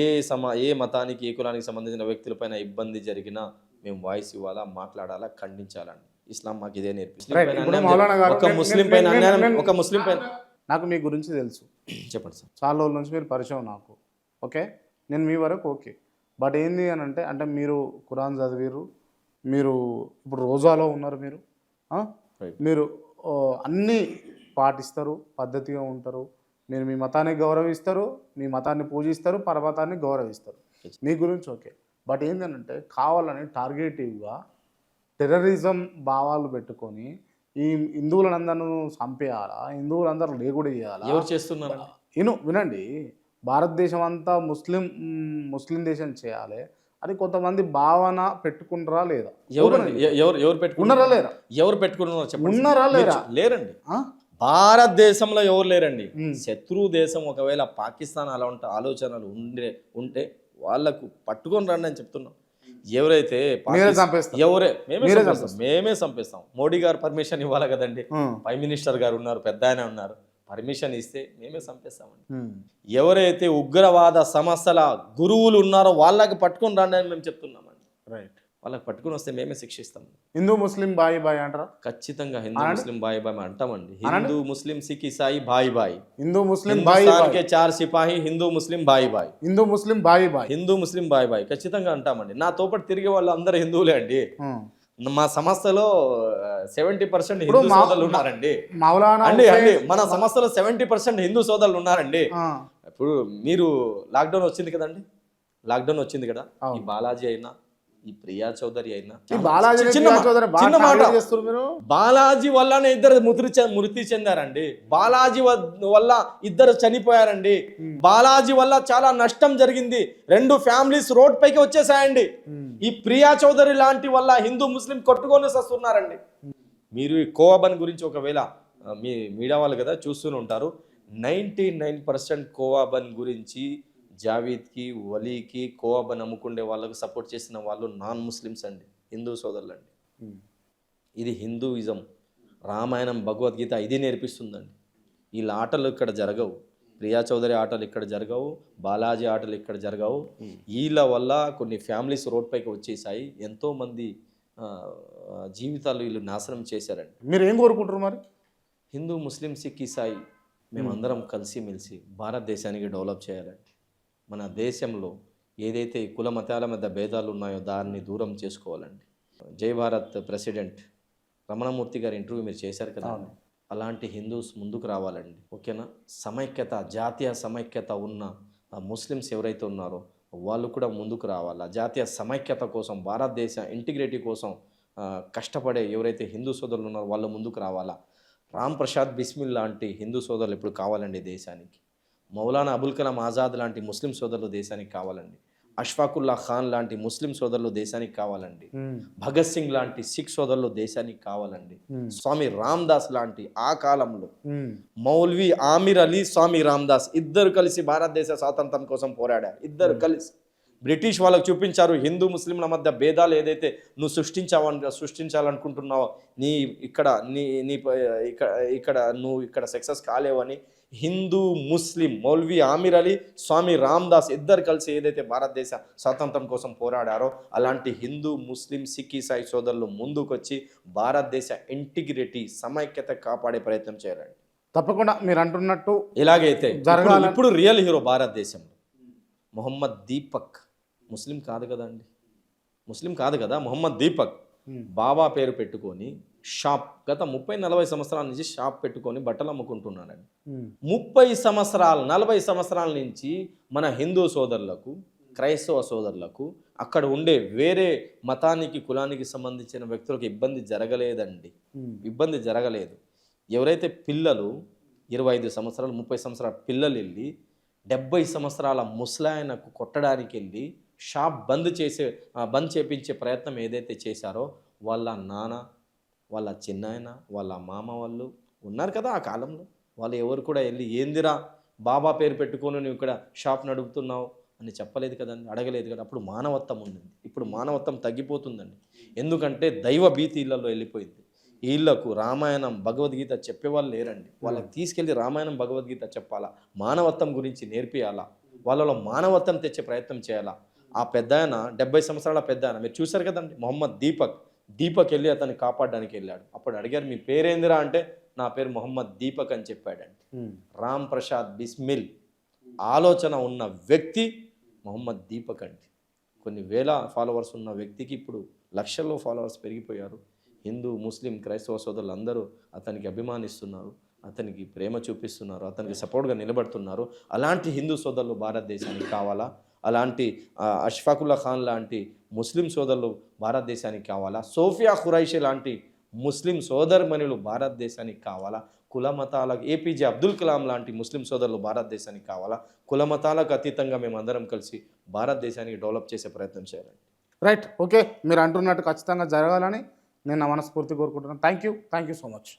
మతానికి ఏ కులానికి సంబంధించిన వ్యక్తులపైన ఇబ్బంది జరిగినా మేము వాయిస్ ఇవ్వాలా, మాట్లాడాలా, ఖండించాలండి. ఇస్లాం మాకు ఇదే నేర్పిస్తుంది. Right. ఇప్పుడు మౌలానా గారు, ఒక ముస్లిం పైన అన్యాయం, ఒక ముస్లిం పైన నాకు మీ గురించి తెలుసు, చెప్పండి సార్. చాలా రోజుల నుంచి మీరు పరిచయం నాకు. ఓకే, నేను మీ వరకు ఓకే. బట్ ఏంది అని అంటే మీరు ఖురాన్ చదివారు, మీరు ఇప్పుడు రోజాలో ఉన్నారు, మీరు Right. మీరు అన్నీ పాటిస్తారు, పద్ధతిగా ఉంటారు, మీరు మీ మతాన్ని గౌరవిస్తారు, మీ మతాన్ని పూజిస్తారు, పరమతాన్ని గౌరవిస్తారు. మీ గురించి ఓకే. బట్ ఏంటంటే కావాలని టార్గెటివ్గా టెర్రరిజం భావాలు పెట్టుకొని ఈ హిందువులందరూ చంపేయాలా, హిందువులందరూ లేకుండా చేయాలా? ఎవరు చేస్తున్నారు? వినండి, భారతదేశం అంతా ముస్లిం దేశం చేయాలి అని కొంతమంది భావన పెట్టుకుంటారా లేదా? ఎవరు ఉన్నారా లేరా? ఎవరు పెట్టుకున్నారు చెప్పండి. ఉన్నారా లేరా? లేరండి. భారతదేశంలో ఎవరు లేరండి. శత్రు దేశం ఒకవేళ పాకిస్తాన్ అలా ఆలోచనలు ఉంటే వాళ్ళకు పట్టుకొని రండి అని చెప్తున్నాం. ఎవరైతే మేమే చంపేస్తాం. మోడీ గారు పర్మిషన్ ఇవ్వాలి కదండి. ప్రైమ్ మినిస్టర్ గారు ఉన్నారు, పెద్ద ఆయన ఉన్నారు, పర్మిషన్ ఇస్తే మేమే చంపేస్తామండి. ఎవరైతే ఉగ్రవాద సంస్థల గురువులు ఉన్నారో వాళ్ళకి పట్టుకొని రండి అని మేము చెప్తున్నామండి. రైట్. వాళ్ళకి పట్టుకుని వస్తే మేమే శిక్షిస్తాం. హిందూ ముస్లిం బాయి బాయి అంటారా? ఖచ్చితంగా హిందూ ముస్లిం బాయి బాయి అంటామండి. హిందూ ముస్లిం సిక్ ఇసాయి బాయి బాయి. హిందూ ముస్లిం బాయి బాయి. 4 సిపాయి హిందూ ముస్లిం బాయి బాయి. హిందూ ముస్లిం బాయి బాయి. హిందూ ముస్లిం బాయి బాయి ఖచ్చితంగా అంటామండి. నాతో పాటు తిరిగే వాళ్ళు అందరూ హిందువులే అండి. మా సంస్థలో 70% హిందూ సోదరులు ఉన్నారండి. అండి మన సంస్థలో 70% హిందూ సోదరులు ఉన్నారండి. ఇప్పుడు మీరు లాక్డౌన్ వచ్చింది కదండి, లాక్డౌన్ వచ్చింది కదా, ఈ బాలాజీ అయినా ఈ ప్రియా చౌదరి అయినా చిన్న మాట, బాలాజీ వల్లనే ఇద్దరు మృతి చెందారండి. బాలాజీ వల్ల ఇద్దరు చనిపోయారండి. బాలాజీ వల్ల చాలా నష్టం జరిగింది. 2 ఫ్యామిలీస్ రోడ్ పైకి వచ్చేసాయండి. ఈ ప్రియా చౌదరి లాంటి వల్ల హిందూ ముస్లిం కొట్టుకొని వస్తున్నారండి. మీరు ఈ కోవబన్ గురించి ఒకవేళ మీ మీడియా వాళ్ళు కదా చూస్తూనే ఉంటారు, 99% కోవబన్ గురించి జావీద్కి, వలీకి, కోవబన్ అమ్ముకుండే వాళ్ళకు సపోర్ట్ చేసిన వాళ్ళు నాన్ ముస్లిమ్స్ అండి, హిందూ సోదరులు అండి. ఇది హిందూయిజం. రామాయణం, భగవద్గీత ఇది నేర్పిస్తుందండి. వీళ్ళ ఆటలు ఇక్కడ జరగవు. ప్రియా చౌదరి ఆటలు ఇక్కడ జరగవు, బాలాజీ ఆటలు ఇక్కడ జరగవు. వీళ్ళ వల్ల కొన్ని ఫ్యామిలీస్ రోడ్ పైకి వచ్చేసాయి. ఎంతోమంది జీవితాలు వీళ్ళు నాశనం చేశారండి. మీరు ఏం కోరుకుంటారు మరి? హిందూ ముస్లిం సిక్ ఇసాయి మేమందరం కలిసిమెలిసి భారతదేశానికి డెవలప్ చేయాలండి. మన దేశంలో ఏదైతే కుల మతాల మధ్య భేదాలు ఉన్నాయో దాన్ని దూరం చేసుకోవాలండి. జై భారత్ ప్రెసిడెంట్ రమణమూర్తి గారి ఇంటర్వ్యూ మీరు చేశారు కదా, అలాంటి హిందూస్ ముందుకు రావాలండి. ఓకేనా? సమైక్యత, జాతీయ సమైక్యత ఉన్న ముస్లిమ్స్ ఎవరైతే ఉన్నారో వాళ్ళు కూడా ముందుకు రావాలా. జాతీయ సమైక్యత కోసం, భారతదేశ ఇంటిగ్రిటీ కోసం కష్టపడే ఎవరైతే హిందూ సోదరులు ఉన్నారో వాళ్ళు ముందుకు రావాలా. రామ్ ప్రసాద్ బిస్మిల్ లాంటి హిందూ సోదరులు ఇప్పుడు కావాలండి దేశానికి. మౌలానా అబుల్ కలాం ఆజాద్ లాంటి ముస్లిం సోదరులు దేశానికి కావాలండి. అష్ఫాకుల్లా ఖాన్ లాంటి ముస్లిం సోదరులు దేశానికి కావాలండి. భగత్ సింగ్ లాంటి సిక్ సోదరులు దేశానికి కావాలండి. స్వామి రామ్దాస్ లాంటి ఆ కాలంలో మౌల్వీ ఆమిర్ అలీ, స్వామి రామ్దాస్ ఇద్దరు కలిసి భారతదేశ స్వాతంత్రం కోసం పోరాడారు. ఇద్దరు కలిసి బ్రిటిష్ వాళ్ళకు చూపించారు హిందూ ముస్లింల మధ్య భేదాలు ఏదైతే నువ్వు సృష్టించాలనుకుంటున్నావో ఇక్కడ నువ్వు ఇక్కడ సక్సెస్ కాలేవని హిందూ ముస్లిం మౌల్వీ ఆమిర్ అలీ, స్వామి రామ్దాస్ ఇద్దరు కలిసి ఏదైతే భారతదేశ స్వాతంత్రం కోసం పోరాడారో అలాంటి హిందూ ముస్లిం సిక్ ఇసాయి సోదరులు ముందుకొచ్చి భారతదేశ ఇంటిగ్రిటీ, సమైక్యత కాపాడే ప్రయత్నం చేయాలండి. తప్పకుండా మీరు అంటున్నట్టు ఎలాగైతే ఇప్పుడు రియల్ హీరో భారతదేశంలో మొహమ్మద్ దీపక్, ముస్లిం కాదు కదా అండి, ముస్లిం కాదు కదా, మొహమ్మద్ దీపక్ బాబా పేరు పెట్టుకొని షాప్ గత 30-40 సంవత్సరాల నుంచి షాప్ పెట్టుకొని బట్టలు అమ్ముకుంటున్నాడండి. 30 సంవత్సరాలు 40 సంవత్సరాల నుంచి మన హిందూ సోదరులకు, క్రైస్తవ సోదరులకు, అక్కడ ఉండే వేరే మతానికి, కులానికి సంబంధించిన వ్యక్తులకు ఇబ్బంది జరగలేదండి. ఇబ్బంది జరగలేదు. ఎవరైతే పిల్లలు 25 సంవత్సరాలు 30 సంవత్సరాల పిల్లలు వెళ్ళి 70 సంవత్సరాల ముసలాయనకు కొట్టడానికి వెళ్ళి షాప్ బంద్ చేపించే ప్రయత్నం ఏదైతే చేశారో వాళ్ళ నాన్న, వాళ్ళ చిన్నాయన, వాళ్ళ మామ వాళ్ళు ఉన్నారు కదా ఆ కాలంలో, వాళ్ళు ఎవరు కూడా వెళ్ళి ఏందిరా బాబా పేరు పెట్టుకొని నువ్వు ఇక్కడ షాప్ నడుపుతున్నావు, అని చెప్పలేదు కదండి, అడగలేదు కదా. అప్పుడు మానవత్వం ఉండింది. ఇప్పుడు మానవత్వం తగ్గిపోతుందండి. ఎందుకంటే దైవ భీతి ఇళ్లలో వెళ్ళిపోయింది. వీళ్ళకు రామాయణం భగవద్గీత చెప్పేవాళ్ళు లేరండి. వాళ్ళకి తీసుకెళ్ళి రామాయణం భగవద్గీత చెప్పాలా, మానవత్వం గురించి నేర్పియాలా, వాళ్ళలో మానవత్వం తెచ్చే ప్రయత్నం చేయాలా. ఆ పెద్ద ఆయన 70 సంవత్సరాల పెద్ద ఆయన మీరు చూశారు కదండి, మొహమ్మద్ దీపక్ వెళ్ళి అతన్ని కాపాడడానికి వెళ్ళాడు. అప్పుడు అడిగారు మీ పేరేందిరా అంటే నా పేరు మొహమ్మద్ దీపక్ అని చెప్పాడండి. రామ్ ప్రసాద్ బిస్మిల్ ఆలోచన ఉన్న వ్యక్తి మొహమ్మద్ దీపక్ అండి. కొన్ని వేల ఫాలోవర్స్ ఉన్న వ్యక్తికి ఇప్పుడు లక్షల్లో ఫాలోవర్స్ పెరిగిపోయారు. హిందూ ముస్లిం క్రైస్తవ సోదరులు అందరూ అతనికి అభిమానిస్తున్నారు, అతనికి ప్రేమ చూపిస్తున్నారు, అతనికి సపోర్ట్గా నిలబడుతున్నారు. అలాంటి హిందూ సోదరులు భారతదేశానికి కావాలా? అలాంటి అష్ఫాకుల్లా ఖాన్ లాంటి ముస్లిం సోదరులు భారతదేశానికి కావాలా? సోఫియా ఖురైషి లాంటి ముస్లిం సోదరమణులు భారతదేశానికి కావాలా? కులమతాలకు ఏపీజే అబ్దుల్ కలాం లాంటి ముస్లిం సోదరులు భారతదేశానికి కావాలా? కులమతాలకు అతీతంగా మేము అందరం కలిసి భారతదేశానికి డెవలప్ చేసే ప్రయత్నం చేయాలండి. రైట్, ఓకే, మీరు అంటున్నట్టు ఖచ్చితంగా జరగాలని నేను నా మనస్ఫూర్తి కోరుకుంటున్నాను. Thank you so much.